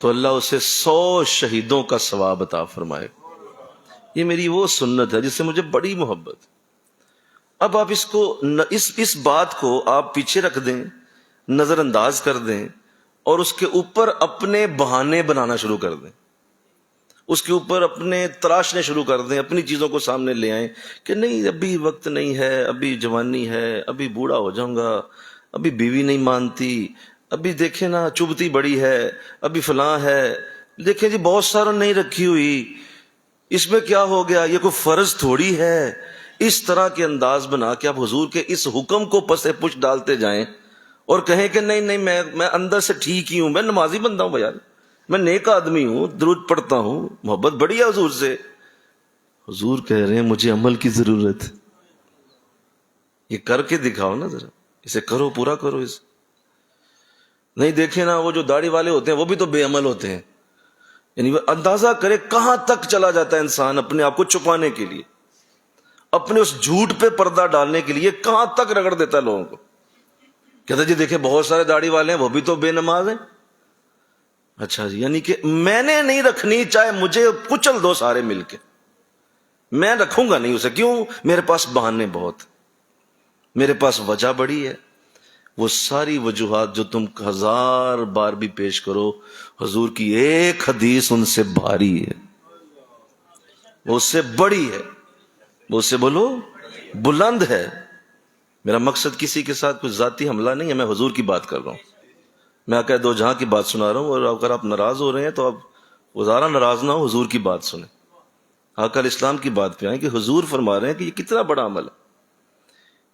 S1: تو اللہ اسے 100 شہیدوں کا ثواب عطا فرمائے گا، یہ میری وہ سنت ہے جس سے مجھے بڑی محبت ہے۔ اب آپ اس کو اس بات کو آپ پیچھے رکھ دیں، نظر انداز کر دیں، اور اس کے اوپر اپنے بہانے بنانا شروع کر دیں، اس کے اوپر اپنے تراشنے شروع کر دیں، اپنی چیزوں کو سامنے لے آئیں کہ نہیں ابھی وقت نہیں ہے، ابھی جوانی ہے، ابھی بوڑھا ہو جاؤں گا، ابھی بیوی نہیں مانتی، ابھی دیکھیں نا چبھتی بڑی ہے، ابھی فلاں ہے، دیکھیں جی بہت سارا نہیں رکھی ہوئی، اس میں کیا ہو گیا، یہ کوئی فرض تھوڑی ہے۔ اس طرح کے انداز بنا کے آپ حضور کے اس حکم کو پس پش ڈالتے جائیں اور کہیں کہ نہیں نہیں میں اندر سے ٹھیک ہی ہوں، میں نمازی بندہ ہوں یار، میں نیک آدمی ہوں، درود پڑھتا ہوں، محبت بڑی ہے حضور سے۔ حضور کہہ رہے ہیں مجھے عمل کی ضرورت ہے، یہ کر کے دکھاؤ نا، ذرا اسے کرو، پورا کرو اسے۔ نہیں دیکھیں نا وہ جو داڑھی والے ہوتے ہیں وہ بھی تو بے عمل ہوتے ہیں، یعنی وہ اندازہ کرے کہاں تک چلا جاتا ہے انسان اپنے آپ کو چھپانے کے لیے، اپنے اس جھوٹ پہ پردہ ڈالنے کے لیے کہاں تک رگڑ دیتا ہے لوگوں کو۔ کہتا جی دیکھیں بہت سارے داڑھی والے ہیں وہ بھی تو بے نماز ہیں۔ اچھا جی، یعنی کہ میں نے نہیں رکھنی، چاہے مجھے کچل دو سارے مل کے، میں رکھوں گا نہیں اسے۔ کیوں؟ میرے پاس بہانے بہت، میرے پاس وجہ بڑی ہے۔ وہ ساری وجوہات جو تم 1000 بار بھی پیش کرو، حضور کی ایک حدیث ان سے بھاری ہے، وہ اس سے بڑی ہے، وہ اس سے بولو بلند ہے۔ میرا مقصد کسی کے ساتھ کوئی ذاتی حملہ نہیں ہے، میں حضور کی بات کر رہا ہوں، میں آقا دو جہاں کی بات سنا رہا ہوں، اور اگر آپ ناراض ہو رہے ہیں تو آپ وزارہ ناراض نہ ہو، حضور کی بات سنیں، آقا اسلام کی بات پہ آئیں کہ حضور فرما رہے ہیں کہ یہ کتنا بڑا عمل ہے۔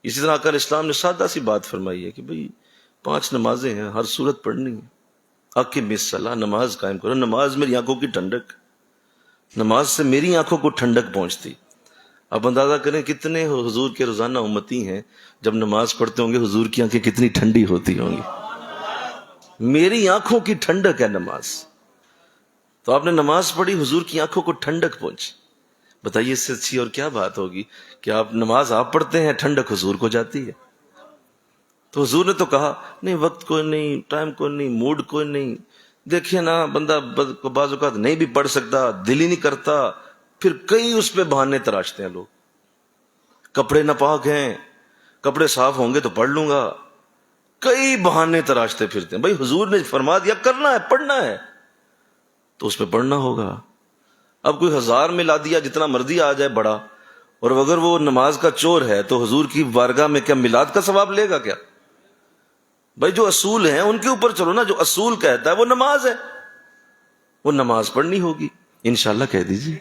S1: اسی طرح آقا اسلام نے سادہ سی بات فرمائی ہے کہ بھئی 5 نمازیں ہیں، ہر صورت پڑھنی ہے، اقیم الصلاۃ، نماز قائم کرو، نماز میری آنکھوں کی ٹھنڈک، نماز سے میری آنکھوں کو ٹھنڈک پہنچتی۔ اب اندازہ کریں کتنے حضور کے روزانہ امتی ہیں، جب نماز پڑھتے ہوں گے حضور کی آنکھیں کتنی ٹھنڈی ہوتی ہوں گی۔ میری آنکھوں کی ٹھنڈک ہے نماز، تو آپ نے نماز پڑھی، حضور کی آنکھوں کو ٹھنڈک پہنچی۔ بتائیے اس سے اچھی اور کیا بات ہوگی کہ آپ نماز آپ پڑھتے ہیں، ٹھنڈک حضور کو جاتی ہے۔ تو حضور نے تو کہا نہیں وقت کوئی نہیں، ٹائم کوئی نہیں، موڈ کوئی نہیں، دیکھیے نا بندہ بعض اوقات نہیں بھی پڑھ سکتا، دل ہی نہیں کرتا، پھر کئی اس پہ بہانے تراشتے ہیں لوگ، کپڑے ناپاک ہیں، کپڑے صاف ہوں گے تو پڑھ لوں گا، کئی بہانے تراشتے پھرتے ہیں۔ بھائی حضور نے فرما دیا کرنا ہے، پڑھنا ہے تو اس پہ پڑھنا ہوگا۔ اب کوئی 1000 میں لا دیا جتنا مرضی آ جائے بڑا، اور اگر وہ نماز کا چور ہے تو حضور کی بارگاہ میں کیا میلاد کا ثواب لے گا کیا؟ بھائی جو اصول ہیں ان کے اوپر چلو نا، جو اصول کہتا ہے وہ نماز ہے، وہ نماز پڑھنی ہوگی انشاءاللہ، کہہ دیجیے۔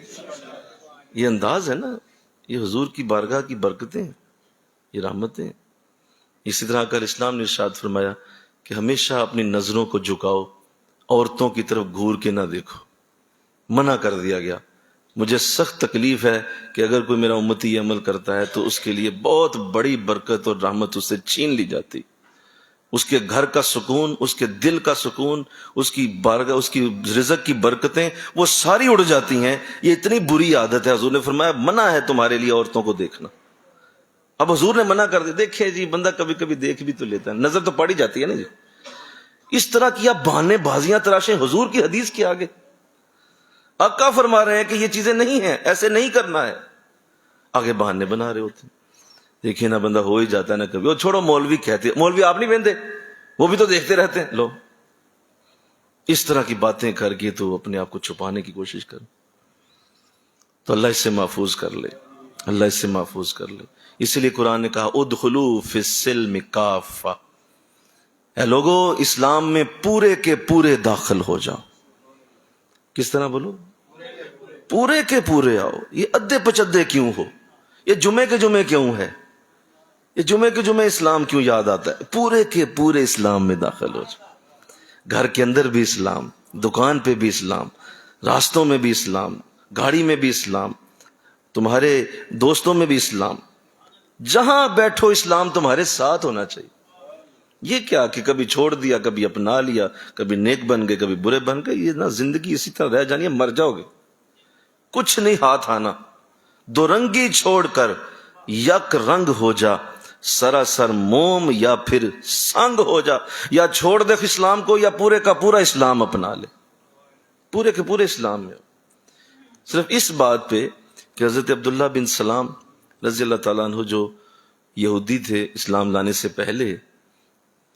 S1: یہ انداز ہے نا، یہ حضور کی بارگاہ کی برکتیں، یہ رحمتیں۔ اسی طرح کل اسلام نے ارشاد فرمایا کہ ہمیشہ اپنی نظروں کو جھکاؤ، عورتوں کی طرف گھور کے نہ دیکھو، منع کر دیا گیا۔ مجھے سخت تکلیف ہے کہ اگر کوئی میرا امتی یہ عمل کرتا ہے تو اس کے لیے بہت بڑی برکت اور رحمت اس سے چھین لی جاتی، اس کے گھر کا سکون، اس کے دل کا سکون، اس کی بارگاہ، اس کی رزق کی برکتیں وہ ساری اڑ جاتی ہیں۔ یہ اتنی بری عادت ہے، حضور نے فرمایا منع ہے تمہارے لیے عورتوں کو دیکھنا۔ اب حضور نے منع کر دیا، دیکھیں جی بندہ کبھی کبھی دیکھ بھی تو لیتا ہے، نظر تو پڑ ہی جاتی ہے نا جی۔ اس طرح کی آپ بہانے بازیاں تراشیں حضور کی حدیث کے آگے۔ آقا فرما رہے ہیں کہ یہ چیزیں نہیں ہیں، ایسے نہیں کرنا ہے، آگے بہانے بنا رہے ہوتے ہیں۔ دیکھیے نا بندہ ہو ہی جاتا ہے نا کبھی، وہ چھوڑو مولوی کہتے، مولوی آپ نہیں پہنتے، وہ بھی تو دیکھتے رہتے ہیں لوگ۔ اس طرح کی باتیں کر کے تو اپنے آپ کو چھپانے کی کوشش کرو، تو اللہ اس سے محفوظ کر لے، اللہ اس سے محفوظ کر لے۔ اسی لیے قرآن نے کہا ادخلوا فی السلم کافہ، اے لوگو اسلام میں پورے کے پورے داخل ہو جاؤ۔ کس طرح بولو؟ پورے کے پورے آؤ، یہ ادھے پچدے کیوں ہو؟ یہ جمعے کے جمعے کیوں ہے؟ یہ جمعے کے جمعے اسلام کیوں یاد آتا ہے؟ پورے کے پورے اسلام میں داخل ہو جائے. گھر کے اندر بھی اسلام، دکان پہ بھی اسلام، راستوں میں بھی اسلام، گاڑی میں بھی اسلام، تمہارے دوستوں میں بھی اسلام، جہاں بیٹھو اسلام تمہارے ساتھ ہونا چاہیے. یہ کیا کہ کبھی چھوڑ دیا، کبھی اپنا لیا، کبھی نیک بن گئے، کبھی برے بن گئے. یہ نا زندگی اسی طرح رہ جانی ہے، مر جاؤ گے. کچھ نہیں ہاتھ آنا. دو رنگی چھوڑ کر یک رنگ ہو جا، سراسر موم یا پھر سنگ ہو جا. یا چھوڑ دے اسلام کو یا پورے کا پورا اسلام اپنا لے. پورے کے پورے اسلام میں صرف اس بات پہ کہ حضرت عبداللہ بن سلام رضی اللہ تعالیٰ عنہ جو یہودی تھے اسلام لانے سے پہلے،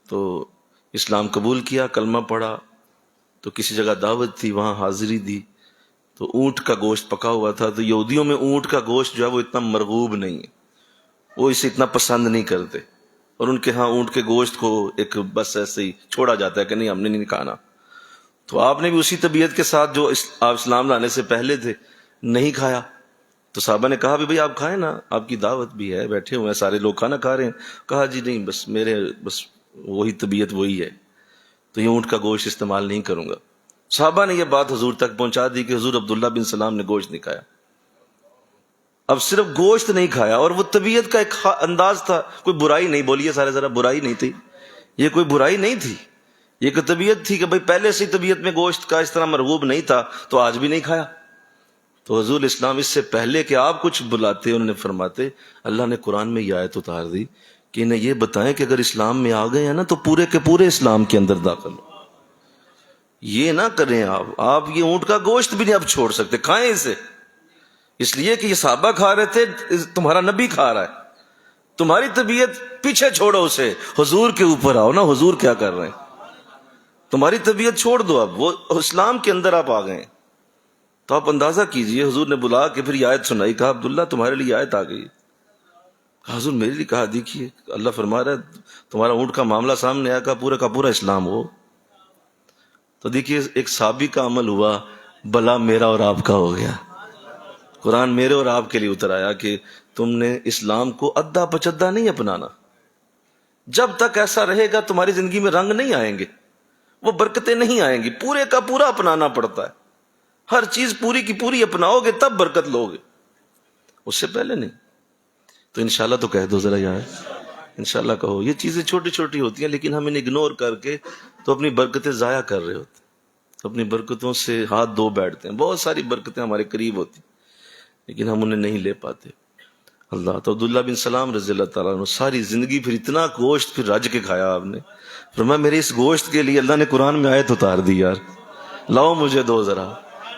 S1: تو اسلام قبول کیا، کلمہ پڑھا، تو کسی جگہ دعوت تھی، وہاں حاضری دی، تو اونٹ کا گوشت پکا ہوا تھا. تو یہودیوں میں اونٹ کا گوشت جو ہے وہ اتنا مرغوب نہیں ہے، وہ اسے اتنا پسند نہیں کرتے، اور ان کے ہاں اونٹ کے گوشت کو ایک بس ایسے ہی چھوڑا جاتا ہے کہ نہیں ہم نے نہیں کھانا. تو آپ نے بھی اسی طبیعت کے ساتھ جو آپ اسلام لانے سے پہلے تھے نہیں کھایا. تو صحابہ نے کہا بھی بھئی آپ کھائیں نا، آپ کی دعوت بھی ہے، بیٹھے ہوئے ہیں سارے لوگ کھانا کھا رہے ہیں. کہا جی نہیں، بس میرے بس وہی طبیعت وہی ہے، تو یہ اونٹ کا گوشت استعمال نہیں کروں گا. صحابہ نے یہ بات حضور تک پہنچا دی کہ حضور عبداللہ بن سلام نے گوشت نہیں کھایا. اب صرف گوشت نہیں کھایا، اور وہ طبیعت کا ایک انداز تھا. کوئی برائی نہیں، بولیے سارے ذرا، برائی نہیں تھی، یہ کوئی برائی نہیں تھی، یہ کوئی طبیعت تھی کہ بھئی پہلے سے طبیعت میں گوشت کا اس طرح مرغوب نہیں تھا تو آج بھی نہیں کھایا. تو حضور اسلام اس سے پہلے کہ آپ کچھ بلاتے انہوں نے فرماتے، اللہ نے قرآن میں یہ آیت اتار دی کہ انہیں یہ بتائیں کہ اگر اسلام میں آ گئے ہیں نا تو پورے کے پورے اسلام کے اندر داخل ہو. یہ نہ کریں آپ یہ اونٹ کا گوشت بھی نہیں آپ چھوڑ سکتے، کھائیں اسے، اس لیے کہ یہ صحابہ کھا رہے تھے، تمہارا نبی کھا رہا ہے. تمہاری طبیعت پیچھے چھوڑو اسے، حضور کے اوپر آؤ نا، حضور کیا کر رہے ہیں. تمہاری طبیعت چھوڑ دو، اب وہ اسلام کے اندر آپ آ گئے. تو آپ اندازہ کیجئے، حضور نے بلا کے پھر یہ آیت سنائی. کہا عبداللہ تمہارے لیے آیت آ گئی. کہا حضور میرے لیے؟ کہا دیکھیے اللہ فرما رہا ہے تمہارا اونٹ کا معاملہ سامنے آیا، کہا پورا کا پورا اسلام ہو. تو دیکھیے ایک صحابی کا عمل ہوا، بلا میرا اور آپ کا ہو گیا. قرآن میرے اور آپ کے لیے اتر آیا کہ تم نے اسلام کو ادھا پچدھا نہیں اپنانا. جب تک ایسا رہے گا تمہاری زندگی میں رنگ نہیں آئیں گے، وہ برکتیں نہیں آئیں گی. پورے کا پورا اپنانا پڑتا ہے، ہر چیز پوری کی پوری اپناؤ گے تب برکت لو گے، اس سے پہلے نہیں. تو انشاءاللہ تو کہہ دو ذرا یار، انشاءاللہ کہو. یہ چیزیں چھوٹی چھوٹی ہوتی ہیں لیکن ہم انہیں اگنور کر کے تو اپنی برکتیں ضائع کر رہے ہوتے ہیں، اپنی برکتوں سے ہاتھ دھو بیٹھتے ہیں. بہت ساری برکتیں ہمارے قریب ہوتی لیکن ہم انہیں نہیں لے پاتے. اللہ تو عبداللہ بن سلام رضی اللہ تعالیٰ عنہ ساری زندگی پھر اتنا گوشت پھر رج کے کھایا آپ نے. فرمایا میرے اس گوشت کے لیے اللہ نے قرآن میں آیت اتار دی، یار لاؤ مجھے دو ذرا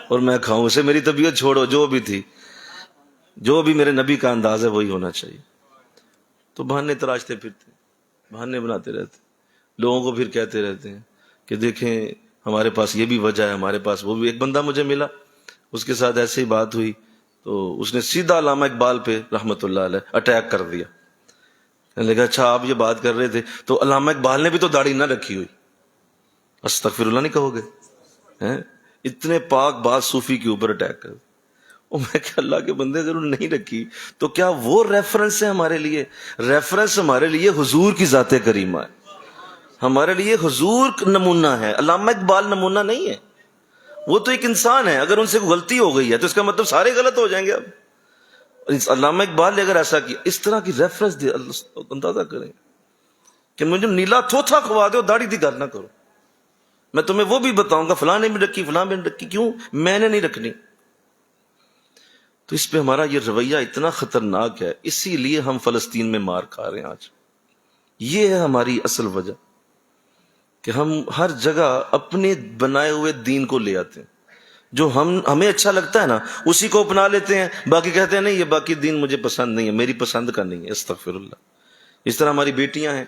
S1: اور میں کھاؤں اسے. میری طبیعت چھوڑو، جو بھی تھی، جو بھی میرے نبی کا انداز ہے وہی ہونا چاہیے. تو بہانے تراشتے پھرتے، بہانے بناتے رہتے، لوگوں کو پھر کہتے رہتے ہیں کہ دیکھیں ہمارے پاس یہ بھی وجہ ہے، ہمارے پاس وہ بھی. ایک بندہ مجھے ملا، اس کے ساتھ ایسے ہی بات ہوئی تو اس نے سیدھا علامہ اقبال پہ رحمت اللہ علیہ اٹیک کر دیا. کہنے لگا اچھا آپ یہ بات کر رہے تھے تو علامہ اقبال نے بھی تو داڑھی نہ رکھی ہوئی. استغفر اللہ نہیں کہو گے؟ اتنے پاک باز صوفی کے اوپر اٹیک کر. میں کہ اللہ کے بندے اگر انہوں نے نہیں رکھی تو کیا وہ ریفرنس ہے ہمارے لیے؟ ریفرنس ہمارے لیے حضور کی ذات کریمہ ہے، ہمارے لیے حضور نمونہ ہے، علامہ اقبال نمونہ نہیں ہے. وہ تو ایک انسان ہے، اگر ان سے غلطی ہو گئی ہے تو اس کا مطلب سارے غلط ہو جائیں گے. اب علامہ اقبال نے اگر ایسا کیا، اس طرح کی ریفرنس دے، اندازہ کریں کہ مجھے نیلا تھوتھا کھوا دے اور داڑھی دی گل نہ کرو. میں تمہیں وہ بھی بتاؤں گا فلاں نے بھی رکھی، فلاں نے رکھی، کیوں میں نے نہیں رکھنی. تو اس پہ ہمارا یہ رویہ اتنا خطرناک ہے، اسی لیے ہم فلسطین میں مار کھا رہے ہیں آج. یہ ہے ہماری اصل وجہ کہ ہم ہر جگہ اپنے بنائے ہوئے دین کو لے آتے ہیں. جو ہمیں اچھا لگتا ہے نا اسی کو اپنا لیتے ہیں، باقی کہتے ہیں نہیں یہ باقی دین مجھے پسند نہیں ہے، میری پسند کا نہیں ہے. استغفر اللہ. اس طرح ہماری بیٹیاں ہیں،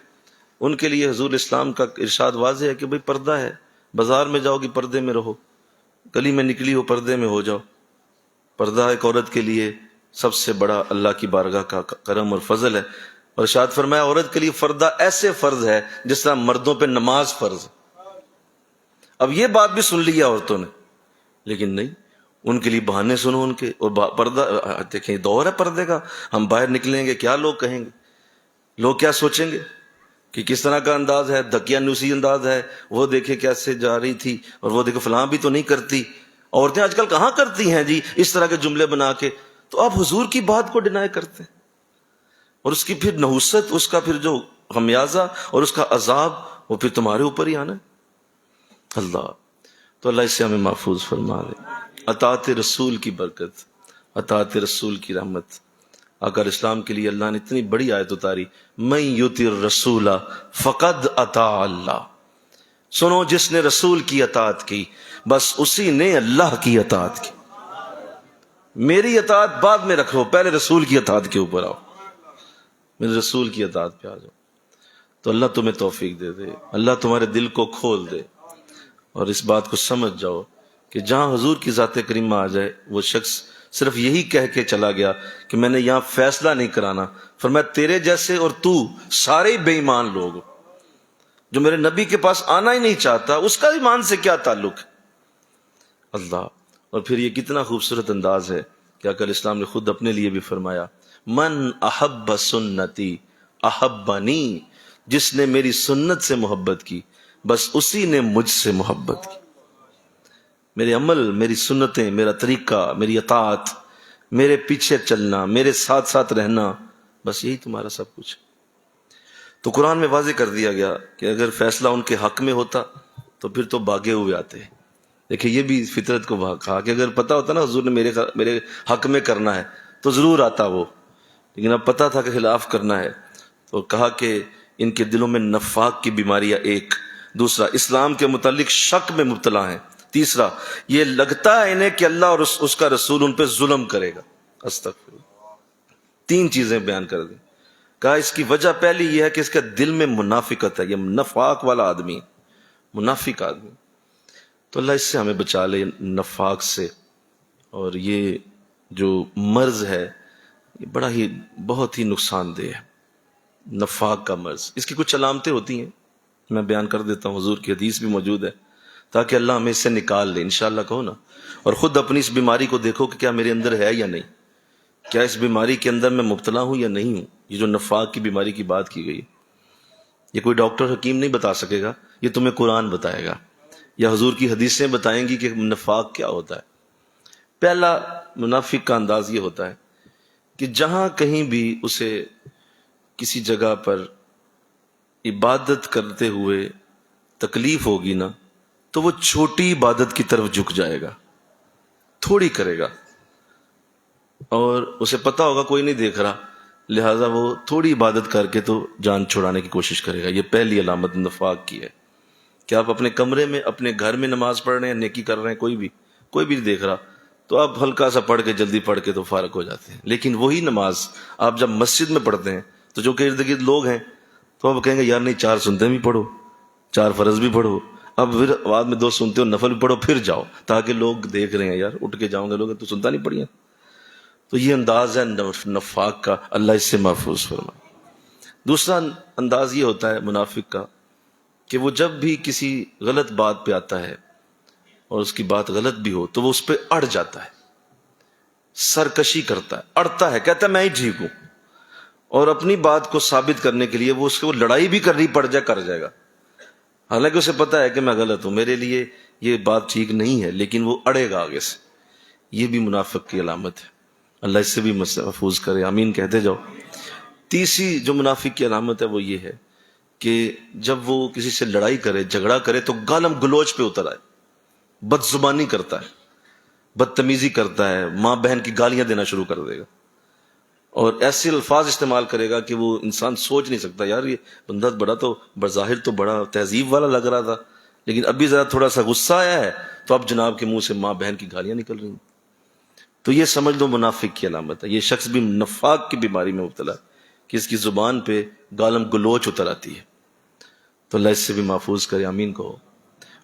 S1: ان کے لیے حضور اسلام کا ارشاد واضح ہے کہ بھئی پردہ ہے، بازار میں جاؤ گی پردے میں رہو، گلی میں نکلی ہو پردے میں ہو جاؤ. پردہ ایک عورت کے لیے سب سے بڑا اللہ کی بارگاہ کا کرم اور فضل ہے. اور ارشاد فرمایا عورت کے لیے پردہ ایسے فرض ہے جس طرح مردوں پہ نماز فرض ہے. اب یہ بات بھی سن لی ہے عورتوں نے، لیکن نہیں، ان کے لیے بہانے سنو ان کے، اور پردہ دیکھیں، دور ہے پردے کا، ہم باہر نکلیں گے کیا لوگ کہیں گے، لوگ کیا سوچیں گے کہ کس طرح کا انداز ہے، دقیانوسی انداز ہے، وہ دیکھے کیسے جا رہی تھی، اور وہ دیکھو فلاں بھی تو نہیں کرتی، عورتیں آج کل کہاں کرتی ہیں جی اس طرح کے جملے بنا کے. تو آپ حضور کی بات کو ڈینائی کرتے ہیں، اور اس کی پھر نحوست، اس کا پھر جو خمیازہ اور اس کا عذاب وہ پھر تمہارے اوپر ہی آنا ہے. اللہ تو اللہ اس سے ہمیں محفوظ فرما دے. اطاعت رسول کی برکت، اطاعت رسول کی رحمت. آقا اسلام کے لیے اللہ نے اتنی بڑی آیت اتاری، من یطع الرسول فقد اطاع اللہ. سنو، جس نے رسول کی اطاعت کی بس اسی نے اللہ کی اطاعت کی. میری اطاعت بعد میں رکھو، پہلے رسول کی اطاعت کے اوپر آؤ، میرے رسول کی اطاعت پہ آ جاؤ. تو اللہ تمہیں توفیق دے دے، اللہ تمہارے دل کو کھول دے، اور اس بات کو سمجھ جاؤ کہ جہاں حضور کی ذات کریمہ آ جائے وہ شخص صرف یہی کہہ کے چلا گیا کہ میں نے یہاں فیصلہ نہیں کرانا، فرمایا تیرے جیسے اور تو سارے بے ایمان لوگ، جو میرے نبی کے پاس آنا ہی نہیں چاہتا اس کا ایمان سے کیا تعلق ہے. اللہ. اور پھر یہ کتنا خوبصورت انداز ہے کہ آقا اسلام نے خود اپنے لیے بھی فرمایا، من احب سنتی احبنی، جس نے میری سنت سے محبت کی بس اسی نے مجھ سے محبت کی. میرے عمل، میری سنتیں، میرا طریقہ، میری اطاعت، میرے پیچھے چلنا، میرے ساتھ ساتھ رہنا، بس یہی تمہارا سب کچھ. تو قرآن میں واضح کر دیا گیا کہ اگر فیصلہ ان کے حق میں ہوتا تو پھر تو بھاگے ہوئے آتے. دیکھیں یہ بھی فطرت کو کہا کہ اگر پتا ہوتا نا حضور نے میرے حق میں کرنا ہے تو ضرور آتا وہ، لیکن اب پتا تھا کہ خلاف کرنا ہے تو کہا کہ ان کے دلوں میں نفاق کی بیماریاں، ایک، دوسرا اسلام کے متعلق شک میں مبتلا ہیں، تیسرا یہ لگتا ہے انہیں کہ اللہ اور اس کا رسول ان پہ ظلم کرے گا. استغفر اللہ. 3 چیزیں بیان کر دیں. کہا اس کی وجہ پہلی یہ ہے کہ اس کے دل میں منافقت ہے، یہ نفاق والا آدمی، منافق آدمی. تو اللہ اس سے ہمیں بچا لے نفاق سے. اور یہ جو مرض ہے یہ بڑا ہی بہت ہی نقصان دہ ہے، نفاق کا مرض. اس کی کچھ علامتیں ہوتی ہیں، میں بیان کر دیتا ہوں، حضور کی حدیث بھی موجود ہے تاکہ اللہ ہمیں اس سے نکال لے انشاءاللہ. کہو نا، اور خود اپنی اس بیماری کو دیکھو کہ کیا میرے اندر ہے یا نہیں، کیا اس بیماری کے اندر میں مبتلا ہوں یا نہیں ہوں. یہ جو نفاق کی بیماری کی بات کی گئی، یہ کوئی ڈاکٹر حکیم نہیں بتا سکے گا، یہ تمہیں قرآن بتائے گا یا حضور کی حدیثیں بتائیں گی کہ نفاق کیا ہوتا ہے. پہلا منافق کا انداز یہ ہوتا ہے کہ جہاں کہیں بھی اسے کسی جگہ پر عبادت کرتے ہوئے تکلیف ہوگی نا تو وہ چھوٹی عبادت کی طرف جھک جائے گا، تھوڑی کرے گا، اور اسے پتا ہوگا کوئی نہیں دیکھ رہا، لہٰذا وہ تھوڑی عبادت کر کے تو جان چھڑانے کی کوشش کرے گا. یہ پہلی علامت نفاق کی ہے کہ آپ اپنے کمرے میں، اپنے گھر میں نماز پڑھ رہے ہیں، نیکی کر رہے ہیں، کوئی بھی نہیں دیکھ رہا، تو آپ ہلکا سا پڑھ کے جلدی پڑھ کے تو فارغ ہو جاتے ہیں. لیکن وہی نماز آپ جب مسجد میں پڑھتے ہیں تو جو کہ ارد گرد لوگ ہیں تو آپ کہیں گے یار نہیں، 4 سنتے بھی پڑھو، 4 فرض بھی پڑھو، اب پھر بعد میں 2 سنتے ہو نفل بھی پڑھو، پھر جاؤ تاکہ لوگ دیکھ رہے ہیں، یار اٹھ کے جاؤں گے لوگ تو سنتا نہیں پڑھیا. تو یہ انداز ہے نفاق کا، اللہ اس سے محفوظ فرمائے. دوسرا انداز یہ ہوتا ہے منافق کا کہ وہ جب بھی کسی غلط بات پہ آتا ہے اور اس کی بات غلط بھی ہو تو وہ اس پہ اڑ جاتا ہے، سرکشی کرتا ہے، اڑتا ہے، کہتا ہے میں ہی ٹھیک ہوں، اور اپنی بات کو ثابت کرنے کے لیے وہ اس کو لڑائی بھی کرنی پڑ جائے کر جائے گا، حالانکہ اسے پتا ہے کہ میں غلط ہوں، میرے لیے یہ بات ٹھیک نہیں ہے، لیکن وہ اڑے گا آگے سے. یہ بھی منافق کی علامت ہے، اللہ اس سے بھی محفوظ کرے، آمین کہتے جاؤ. تیسری جو منافق کی علامت ہے وہ یہ ہے کہ جب وہ کسی سے لڑائی کرے، جھگڑا کرے تو گالم گلوچ پہ اتر آئے، بد زبانی کرتا ہے، بدتمیزی کرتا ہے، ماں بہن کی گالیاں دینا شروع کر دے گا، اور ایسے الفاظ استعمال کرے گا کہ وہ انسان سوچ نہیں سکتا یار یہ بندہ بڑا تو بظاہر تو بڑا تہذیب والا لگ رہا تھا، لیکن ابھی ذرا تھوڑا سا غصہ آیا ہے تو اب جناب کے منہ سے ماں بہن کی گالیاں نکل رہی ہیں. تو یہ سمجھ لو منافق کی علامت ہے. یہ شخص بھی نفاق کی بیماری میں مبتلا ہے کہ اس کی زبان پہ گالم گلوچ اتر آتی ہے. تو اللہ اس سے بھی محفوظ کرے، آمین کہو.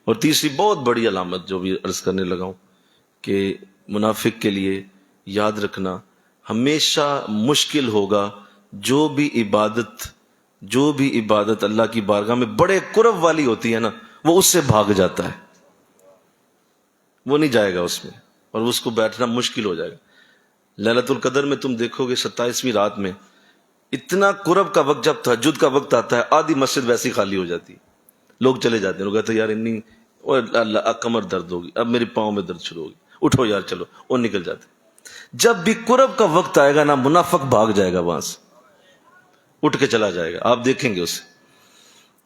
S1: اور تیسری بہت بڑی علامت جو بھی عرض کرنے لگا ہوں کہ منافق کے لیے یاد رکھنا، ہمیشہ مشکل ہوگا جو بھی عبادت اللہ کی بارگاہ میں بڑے قرب والی ہوتی ہے نا، وہ اس سے بھاگ جاتا ہے، وہ نہیں جائے گا اس میں. اور اس کو بیٹھنا مشکل ہو جائے گا. لیلۃ القدر میں تم دیکھو گے 27ویں رات میں اتنا قرب کا وقت، جب تہجد کا وقت آتا ہے آدھی مسجد ویسی خالی ہو جاتی ہے، لوگ چلے جاتے ہیں، لوگ کہتے ہیں یار انی اللہ کمر درد ہوگی، اب میری پاؤں میں درد شروع ہوگی، اٹھو یار چلو، اور نکل جاتے. جب بھی قرب کا وقت آئے گا نا منافق بھاگ جائے گا، وہاں سے اٹھ کے چلا جائے گا. آپ دیکھیں گے اسے،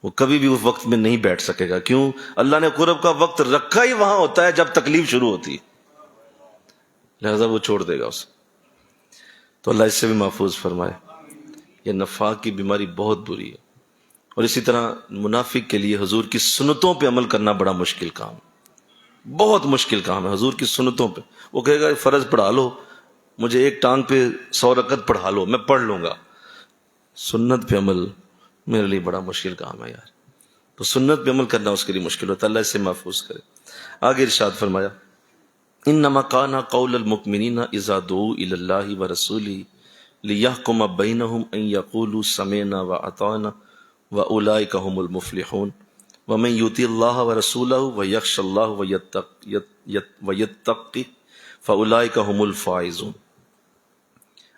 S1: وہ کبھی بھی اس وقت میں نہیں بیٹھ سکے گا. کیوں؟ اللہ نے قرب کا وقت رکھا ہی وہاں ہوتا ہے جب تکلیف شروع ہوتی ہے، لہذا وہ چھوڑ دے گا اسے. تو اللہ اس سے بھی محفوظ فرمائے. یہ نفاق کی بیماری بہت بری ہے. اور اسی طرح منافق کے لیے حضور کی سنتوں پہ عمل کرنا بڑا مشکل کام ہے، بہت مشکل کام ہے. حضور کی سنتوں پہ وہ کہے گا فرض پڑھا لو، مجھے ایک ٹانگ پہ 100 رکعت پڑھا لو، میں پڑھ لوں گا. سنت پہ عمل میرے لیے بڑا مشکل کام ہے یار. تو سنت پہ عمل کرنا اس کے لیے مشکل ہوتا ہے. اللہ اس سے محفوظ کرے. آگے ارشاد فرمایا انما کان قول المؤمنین اذا دعوا الی اللہ ورسولہ لیحکم بینہم ان یقولوا سمعنا واطعنا واولئک هم المفلحون ومن یطع اللہ ورسولہ ویخشى اللہ ویتقہ فاولئک هم الفائزون.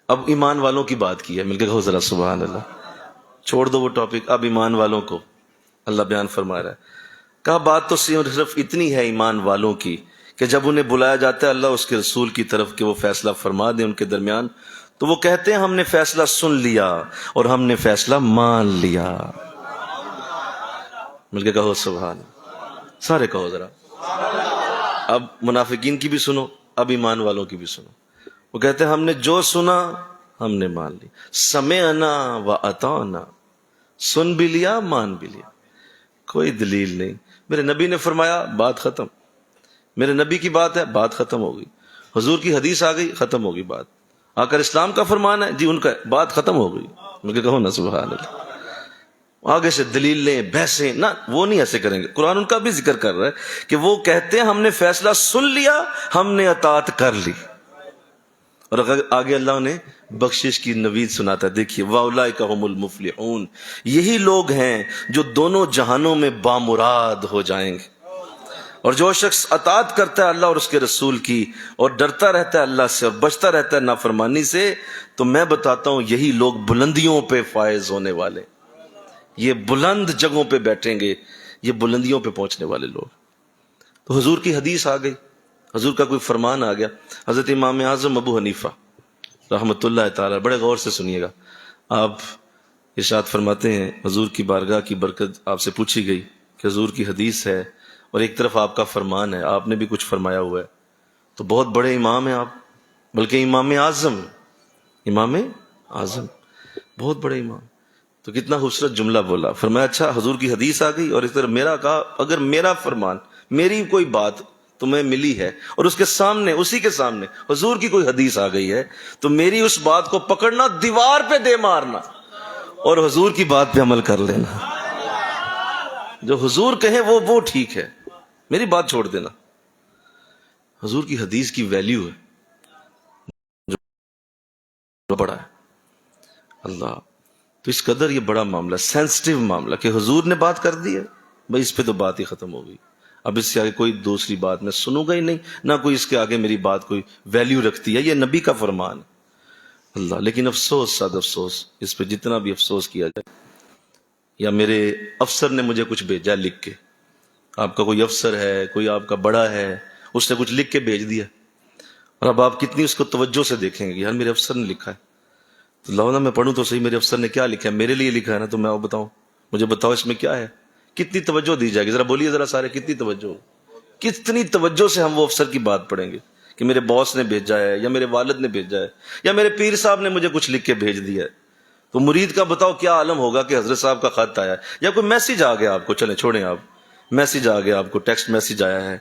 S1: اب ایمان والوں کی بات کی ہے، مل کے کہو ذرا سبحان اللہ. چھوڑ دو وہ ٹاپک، اب ایمان والوں کو اللہ بیان فرما رہا ہے. کہا بات تو صرف اتنی ہے ایمان والوں کی کہ جب انہیں بلایا جاتا ہے اللہ اس کے رسول کی طرف کہ وہ فیصلہ فرما دیں ان کے درمیان، تو وہ کہتے ہیں ہم نے فیصلہ سن لیا اور ہم نے فیصلہ مان لیا. مل کے کہو سبحان، سارے کہو ذرا. اب منافقین کی بھی سنو، اب ایمان والوں کی بھی سنو. وہ کہتے ہیں ہم نے جو سنا ہم نے مان لی، سمعنا واطعنا، سن بھی لیا مان بھی لیا. کوئی دلیل نہیں. میرے نبی نے فرمایا بات ختم، میرے نبی کی بات ہے بات ختم ہو گئی. حضور کی حدیث آ گئی ختم ہو گئی بات. آقا اسلام کا فرمان ہے جی ان کا بات ختم ہو گئی. مجھے کہو نا سبحان اللہ. آگے سے دلیل لیں بحثیں نہ، وہ نہیں ایسے کریں گے. قرآن ان کا بھی ذکر کر رہا ہے کہ وہ کہتے ہیں ہم نے فیصلہ سن لیا ہم نے اطاعت کر لی. اور آگے اللہ نے بخشش کی نوید سناتا ہے. دیکھیے واولئک هم المفلحون، یہی لوگ ہیں جو دونوں جہانوں میں بامراد ہو جائیں گے. اور جو شخص اطاعت کرتا ہے اللہ اور اس کے رسول کی اور ڈرتا رہتا ہے اللہ سے اور بچتا رہتا ہے نافرمانی سے، تو میں بتاتا ہوں یہی لوگ بلندیوں پہ فائز ہونے والے، یہ بلند جگہوں پہ بیٹھیں گے، یہ بلندیوں پہ پہنچنے والے لوگ. تو حضور کی حدیث آ گئی، حضور کا کوئی فرمان آ گیا. حضرت امام اعظم ابو حنیفہ رحمۃ اللہ تعالی، بڑے غور سے سنیے گا. آپ ارشاد فرماتے ہیں حضور کی بارگاہ کی برکت آپ سے پوچھی گئی کہ حضور کی حدیث ہے اور ایک طرف آپ کا فرمان ہے، آپ نے بھی کچھ فرمایا ہوا ہے، تو بہت بڑے امام ہیں آپ، بلکہ امام اعظم، امام اعظم بہت بڑے امام. تو کتنا خوبصورت جملہ بولا. فرمایا اچھا حضور کی حدیث آ گئی اور اس طرح میرا کہا اگر میرا فرمان، میری کوئی بات تمہیں ملی ہے اور اس کے سامنے، اسی کے سامنے حضور کی کوئی حدیث آ گئی ہے، تو میری اس بات کو پکڑنا، دیوار پہ دے مارنا اور حضور کی بات پہ عمل کر لینا. جو حضور کہیں وہ ٹھیک ہے، میری بات چھوڑ دینا. حضور کی حدیث کی ویلیو ہے جو بڑا ہے اللہ. تو اس قدر یہ بڑا معاملہ، سینسٹیو معاملہ کہ حضور نے بات کر دی ہے بھائی، اس پہ تو بات ہی ختم ہو گئی. اب اس سے آگے کوئی دوسری بات میں سنوں گا ہی نہیں، نہ کوئی اس کے آگے میری بات کوئی ویلیو رکھتی ہے. یہ نبی کا فرمان ہے اللہ. لیکن افسوس، ساتھ افسوس، اس پہ جتنا بھی افسوس کیا جائے، یا میرے افسر نے مجھے کچھ بھیجا لکھ کے، آپ کا کوئی افسر ہے، کوئی آپ کا بڑا ہے، اس نے کچھ لکھ کے بھیج دیا، اور اب آپ کتنی اس کو توجہ سے دیکھیں گے، یار میرے افسر نے لکھا ہے تو لاؤ نا میں پڑھوں تو صحیح میرے افسر نے کیا لکھا ہے. میرے لیے لکھا ہے نا، تو میں آپ بتاؤں، مجھے بتاؤ اس میں کیا ہے. کتنی توجہ دی جائے گی ذرا بولیے ذرا سارے، کتنی توجہ، کتنی توجہ سے ہم وہ افسر کی بات پڑھیں گے کہ میرے باس نے بھیجا ہے، یا میرے والد نے بھیجا ہے، یا میرے پیر صاحب نے مجھے کچھ لکھ کے بھیج دیا ہے. تو مرید کا بتاؤ کیا عالم ہوگا کہ حضرت صاحب کا خط آیا ہے، یا کوئی میسج آ گیا آپ کو، چلیں چھوڑیں آپ، میسج آ گیا آپ کو، ٹیکسٹ میسج آیا ہے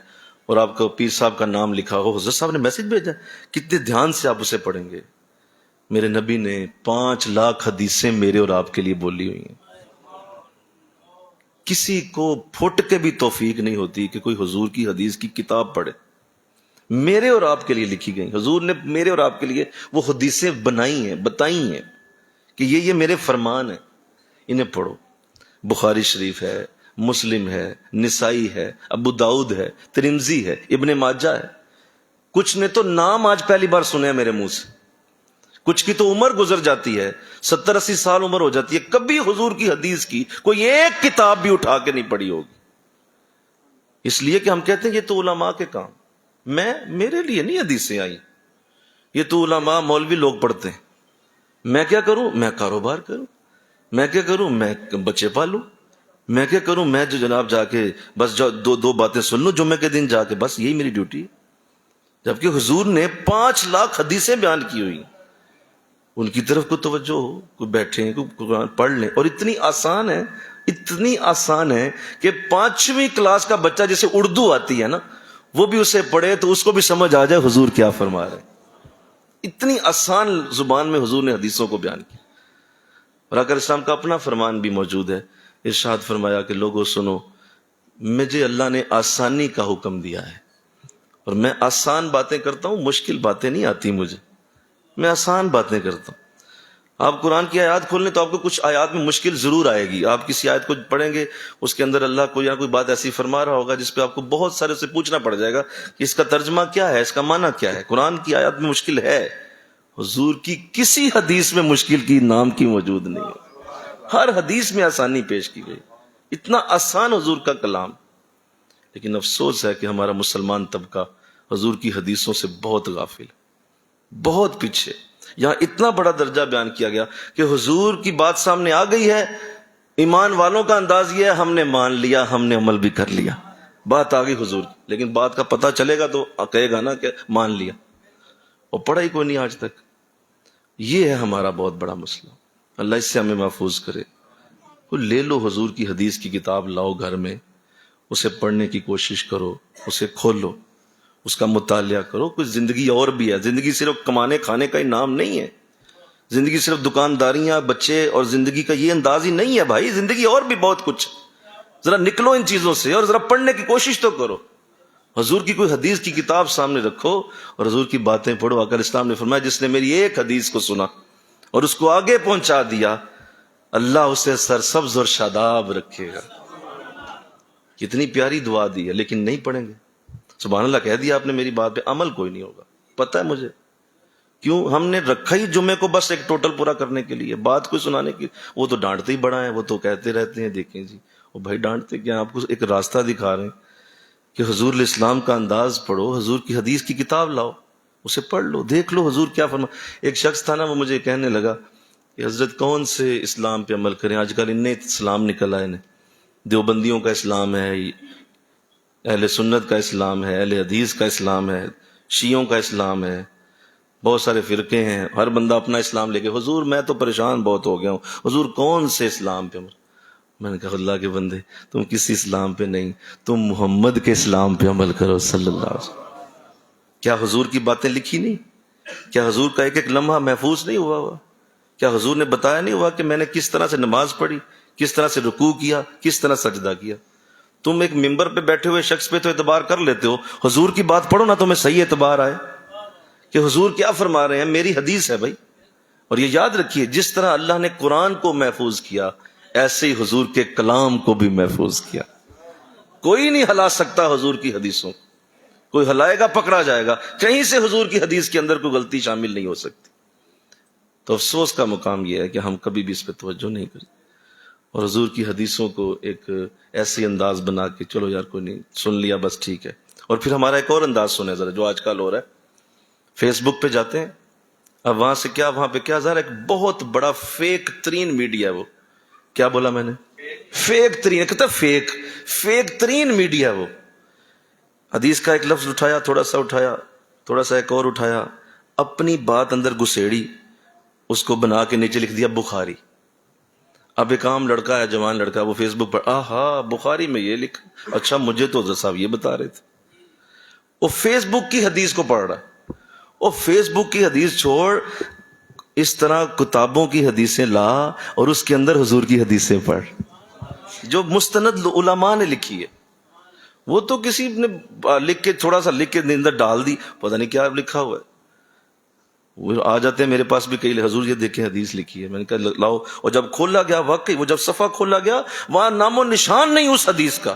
S1: اور آپ کو پیر صاحب کا نام لکھا ہو، حضرت صاحب نے میسج بھیجا ہے، کتنے دھیان سے آپ اسے پڑھیں گے. میرے نبی نے 5 لاکھ حدیثیں میرے اور آپ کے لیے بولی ہوئی ہیں. کسی کو پھٹ کے بھی توفیق نہیں ہوتی کہ کوئی حضور کی حدیث کی کتاب پڑھے. میرے اور آپ کے لیے لکھی گئی، حضور نے میرے اور آپ کے لیے وہ حدیثیں بنائی ہیں، بتائی ہیں کہ یہ میرے فرمان ہیں، انہیں پڑھو. بخاری شریف ہے، مسلم ہے، نسائی ہے، ابو داؤد ہے، ترمذی ہے، ابن ماجہ ہے. کچھ نے تو نام آج پہلی بار سنے میرے منہ سے، کچھ کی تو عمر گزر جاتی ہے، 70-80 سال عمر ہو جاتی ہے، کبھی حضور کی حدیث کی کوئی ایک کتاب بھی اٹھا کے نہیں پڑھی ہوگی۔ اس لیے کہ ہم کہتے ہیں یہ تو علماء کے کام، میرے لیے نہیں حدیثیں آئی، یہ تو علماء مولوی لوگ پڑھتے ہیں، میں کیا کروں؟ میں کاروبار کروں، میں کیا کروں؟ میں بچے پالوں، میں کیا کروں؟ میں جو جناب جا کے بس دو باتیں سن لوں جمعے کے دن جا کے، بس یہی میری ڈیوٹی ہے۔ جبکہ حضور نے 5 لاکھ حدیثیں بیان کی ہوئی، ان کی طرف کو توجہ ہو، کوئی بیٹھیں، کوئی قرآن پڑھ لیں، اور اتنی آسان ہے کہ 5ویں کلاس کا بچہ جسے اردو آتی ہے نا، وہ بھی اسے پڑھے تو اس کو بھی سمجھ آ جائے حضور کیا فرما رہے ہیں۔ اتنی آسان زبان میں حضور نے حدیثوں کو بیان کیا۔ اور اگر اسلام کا اپنا فرمان بھی موجود ہے، ارشاد فرمایا کہ لوگوں سنو، مجھے اللہ نے آسانی کا حکم دیا ہے، اور میں آسان باتیں کرتا ہوں، مشکل باتیں نہیں آتی مجھے، میں آسان باتیں کرتا ہوں۔ آپ قرآن کی آیات کھول لیں تو آپ کو کچھ آیات میں مشکل ضرور آئے گی، آپ کسی آیت کو پڑھیں گے، اس کے اندر اللہ کوئی یا کوئی بات ایسی فرما رہا ہوگا جس پہ آپ کو بہت سارے سے پوچھنا پڑ جائے گا کہ اس کا ترجمہ کیا ہے، اس کا معنی کیا ہے۔ قرآن کی آیات میں مشکل ہے، حضور کی کسی حدیث میں مشکل کی نام کی موجود نہیں ہے، ہر حدیث میں آسانی پیش کی گئی، اتنا آسان حضور کا کلام۔ لیکن افسوس ہے کہ ہمارا مسلمان طبقہ حضور کی حدیثوں سے بہت غافل ہے، بہت پیچھے۔ یہاں اتنا بڑا درجہ بیان کیا گیا کہ حضور کی بات سامنے آ گئی ہے، ایمان والوں کا انداز یہ ہے ہم نے مان لیا، ہم نے عمل بھی کر لیا، بات آ گئی حضور کی، لیکن بات کا پتہ چلے گا تو کہے گا نا کہ مان لیا، اور پڑھا ہی کوئی نہیں آج تک۔ یہ ہے ہمارا بہت بڑا مسئلہ، اللہ اس سے ہمیں محفوظ کرے۔ تو لے لو حضور کی حدیث کی کتاب، لاؤ گھر میں، اسے پڑھنے کی کوشش کرو، اسے کھولو، اس کا مطالعہ کرو۔ کچھ زندگی اور بھی ہے، زندگی صرف کمانے کھانے کا ہی نام نہیں ہے، زندگی صرف دکانداریاں، بچے اور زندگی کا یہ انداز ہی نہیں ہے بھائی، زندگی اور بھی بہت کچھ۔ ذرا نکلو ان چیزوں سے اور ذرا پڑھنے کی کوشش تو کرو۔ حضور کی کوئی حدیث کی کتاب سامنے رکھو اور حضور کی باتیں پڑھو۔ آقا اسلام نے فرمایا جس نے میری ایک حدیث کو سنا اور اس کو آگے پہنچا دیا، اللہ اسے سرسبز اور شاداب رکھے گا۔ کتنی پیاری دعا دی ہے، لیکن نہیں پڑھیں گے۔ سبحان اللہ کہہ دیا آپ نے میری بات پہ، عمل کوئی نہیں ہوگا، پتہ ہے مجھے کیوں ہم نے رکھا ہی جمعے کو بس ایک ٹوٹل پورا کرنے کے لیے، بات کوئی سنانے کی۔ وہ تو ڈانٹتے ہی بڑا ہے، وہ تو کہتے رہتے ہیں دیکھیں جی، وہ بھائی ڈانٹتے کیا، آپ کو ایک راستہ دکھا رہے ہیں کہ حضور الاسلام کا انداز پڑھو، حضور کی حدیث کی کتاب لاؤ، اسے پڑھ لو، دیکھ لو حضور کیا فرما۔ ایک شخص تھا نا، وہ مجھے کہنے لگا کہ حضرت کون سے اسلام پہ عمل کریں، آج کل انہیں اسلام نکل آئے نے، دیوبندیوں کا اسلام ہے، اہل سنت کا اسلام ہے، اہل حدیث کا اسلام ہے، شیعوں کا اسلام ہے، بہت سارے فرقے ہیں، ہر بندہ اپنا اسلام لے کے۔ حضور میں تو پریشان بہت ہو گیا ہوں، حضور کون سے اسلام پہ؟ میں نے کہا اللہ کے بندے، تم کسی اسلام پہ نہیں، تم محمد کے اسلام پہ عمل کرو صلی اللہ علیہ وسلم۔ کیا حضور کی باتیں لکھی نہیں؟ کیا حضور کا ایک ایک لمحہ محفوظ نہیں ہوا؟ کیا حضور نے بتایا نہیں ہوا کہ میں نے کس طرح سے نماز پڑھی، کس طرح سے رکوع کیا، کس طرح سجدہ کیا؟ تم ایک ممبر پہ بیٹھے ہوئے شخص پہ تو اعتبار کر لیتے ہو، حضور کی بات پڑھو نا تمہیں صحیح اعتبار آئے کہ حضور کیا فرما رہے ہیں، میری حدیث ہے بھائی۔ اور یہ یاد رکھیے، جس طرح اللہ نے قرآن کو محفوظ کیا، ایسے ہی حضور کے کلام کو بھی محفوظ کیا۔ کوئی نہیں ہلا سکتا حضور کی حدیثوں کو، کوئی ہلائے گا پکڑا جائے گا، کہیں سے حضور کی حدیث کے اندر کوئی غلطی شامل نہیں ہو سکتی۔ تو افسوس کا مقام یہ ہے کہ ہم کبھی بھی اس پہ توجہ نہیں کرتے، اور حضور کی حدیثوں کو ایک ایسی انداز بنا کے چلو یار کوئی نہیں سن لیا بس ٹھیک ہے۔ اور پھر ہمارا ایک اور انداز سنیں ذرا، جو آج کل ہو رہا ہے، فیس بک پہ جاتے ہیں، اب وہاں سے کیا وہاں پہ کیا ظاہر ایک بہت بڑا فیک ترین میڈیا ہے۔ وہ کیا بولا میں نے؟ فیک ترین، کہتا فیک ترین میڈیا ہے وہ۔ حدیث کا ایک لفظ اٹھایا، تھوڑا سا اٹھایا، تھوڑا سا ایک اور اٹھایا، اپنی بات اندر گسیڑی، اس کو بنا کے نیچے لکھ دیا بخاری۔ اب ایک عام لڑکا ہے، جوان لڑکا، وہ فیس بک پر آہا بخاری میں یہ لکھا، اچھا مجھے تو حضرت صاحب یہ بتا رہے تھے۔ وہ فیس بک کی حدیث کو پڑھ رہا ہے، وہ فیس بک کی حدیث چھوڑ، اس طرح کتابوں کی حدیثیں لا اور اس کے اندر حضور کی حدیثیں پڑھ، جو مستند علماء نے لکھی ہے۔ وہ تو کسی نے لکھ کے تھوڑا سا لکھ کے اندر ڈال دی، پتہ نہیں کیا لکھا ہوا ہے۔ وہ آ جاتے ہیں میرے پاس بھی کئی، حضور یہ دیکھیں حدیث لکھی ہے، میں نے کہا لاؤ، اور جب کھولا گیا واقعی وہ جب صفحہ کھولا گیا وہاں نام و نشان نہیں اس حدیث کا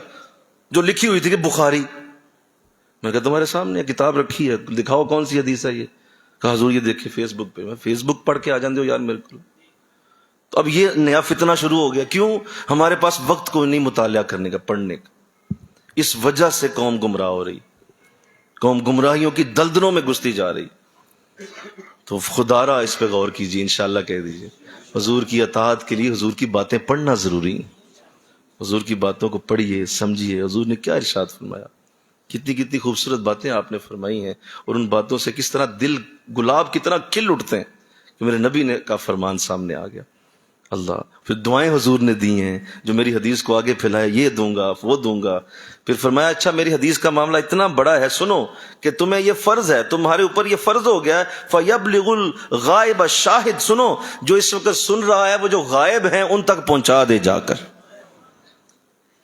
S1: جو لکھی ہوئی تھی کہ بخاری۔ میں کہا تمہارے سامنے کتاب رکھی ہے، دکھاؤ کون سی حدیث ہے یہ؟ کہا حضور یہ دیکھیں فیس بک پہ۔ میں فیس بک پڑھ کے آ جاندے ہو یار میرے کو۔ تو اب یہ نیا فتنہ شروع ہو گیا، کیوں؟ ہمارے پاس وقت کو نہیں مطالعہ کرنے کا، پڑھنے کا۔ اس وجہ سے قوم گمراہ ہو رہی، قوم گمراہیوں کی دلدلوں میں گھستی جا رہی۔ تو خدا را اس پہ غور کیجیے، انشاءاللہ کہہ دیجیے حضور کی اطاعت کے لیے حضور کی باتیں پڑھنا ضروری ہیں۔ حضور کی باتوں کو پڑھیے، سمجھیے حضور نے کیا ارشاد فرمایا، کتنی کتنی خوبصورت باتیں آپ نے فرمائی ہیں، اور ان باتوں سے کس طرح دل گلاب کی طرح کھل اٹھتے ہیں کہ میرے نبی نے کا فرمان سامنے آ گیا۔ اللہ، پھر دعائیں حضور نے دی ہیں جو میری حدیث کو آگے پھیلائے، یہ دوں گا وہ دوں گا۔ پھر فرمایا اچھا میری حدیث کا معاملہ اتنا بڑا ہے، سنو کہ تمہیں یہ فرض ہے، تمہارے اوپر یہ فرض ہو گیا ہے، فَيَبْلِغُ الْغَائِبَ الشَّاهِدُ، سنو جو اس وقت سن رہا ہے وہ جو غائب ہیں ان تک پہنچا دے جا کر۔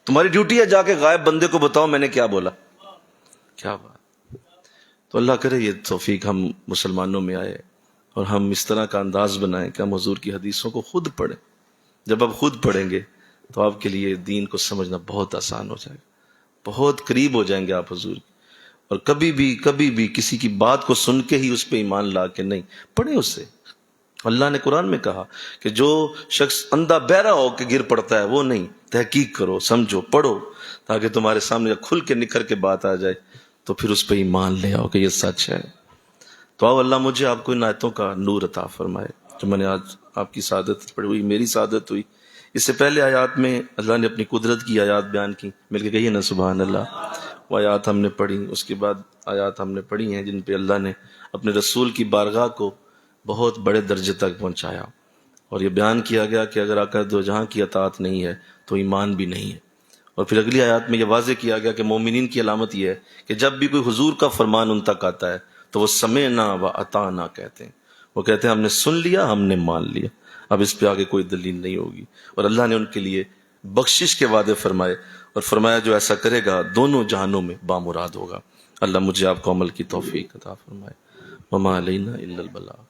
S1: تمہاری ڈیوٹی ہے جا کے غائب بندے کو بتاؤ میں نے کیا بولا۔ کیا بات! تو اللہ کرے یہ توفیق ہم مسلمانوں میں آئے اور ہم اس طرح کا انداز بنائیں کہ ہم حضور کی حدیثوں کو خود پڑھیں۔ جب آپ خود پڑھیں گے تو آپ کے لیے دین کو سمجھنا بہت آسان ہو جائے گا، بہت قریب ہو جائیں گے آپ حضور کی۔ اور کبھی بھی کسی کی بات کو سن کے ہی اس پہ ایمان لا کے نہیں، پڑھیں اس سے۔ اللہ نے قرآن میں کہا کہ جو شخص اندھا بہرا ہو کے گر پڑتا ہے وہ نہیں، تحقیق کرو، سمجھو، پڑھو، تاکہ تمہارے سامنے کھل کے نکھر کے بات آ جائے تو پھر اس پہ ایمان لے آؤ کہ یہ سچ ہے۔ تو آؤ اللہ مجھے آپ کو ان آیتوں کا نور عطا فرمائے جو میں نے آج آپ کی سعادت پڑھی ہوئی، میری سعادت ہوئی۔ اس سے پہلے آیات میں اللہ نے اپنی قدرت کی آیات بیان کی، مل کے کہیے نا سبحان اللہ۔ وہ آیات ہم نے پڑھی، اس کے بعد آیات ہم نے پڑھی ہیں جن پہ اللہ نے اپنے رسول کی بارگاہ کو بہت بڑے درجے تک پہنچایا، اور یہ بیان کیا گیا کہ اگر آقا دو جہاں کی اطاعت نہیں ہے تو ایمان بھی نہیں ہے۔ اور پھر اگلی آیات میں یہ واضح کیا گیا کہ مومنین کی علامت یہ ہے کہ جب بھی کوئی حضور کا فرمان ان تک آتا ہے تو وہ سمعنا و اطعنا کہتے ہیں، وہ کہتے ہیں ہم نے سن لیا، ہم نے مان لیا، اب اس پہ آگے کوئی دلیل نہیں ہوگی۔ اور اللہ نے ان کے لیے بخشش کے وعدے فرمائے اور فرمایا جو ایسا کرے گا دونوں جہانوں میں بامراد ہوگا۔ اللہ مجھے آپ کو عمل کی توفیق عطا فرمائے۔ وما علینا الا البلاغ۔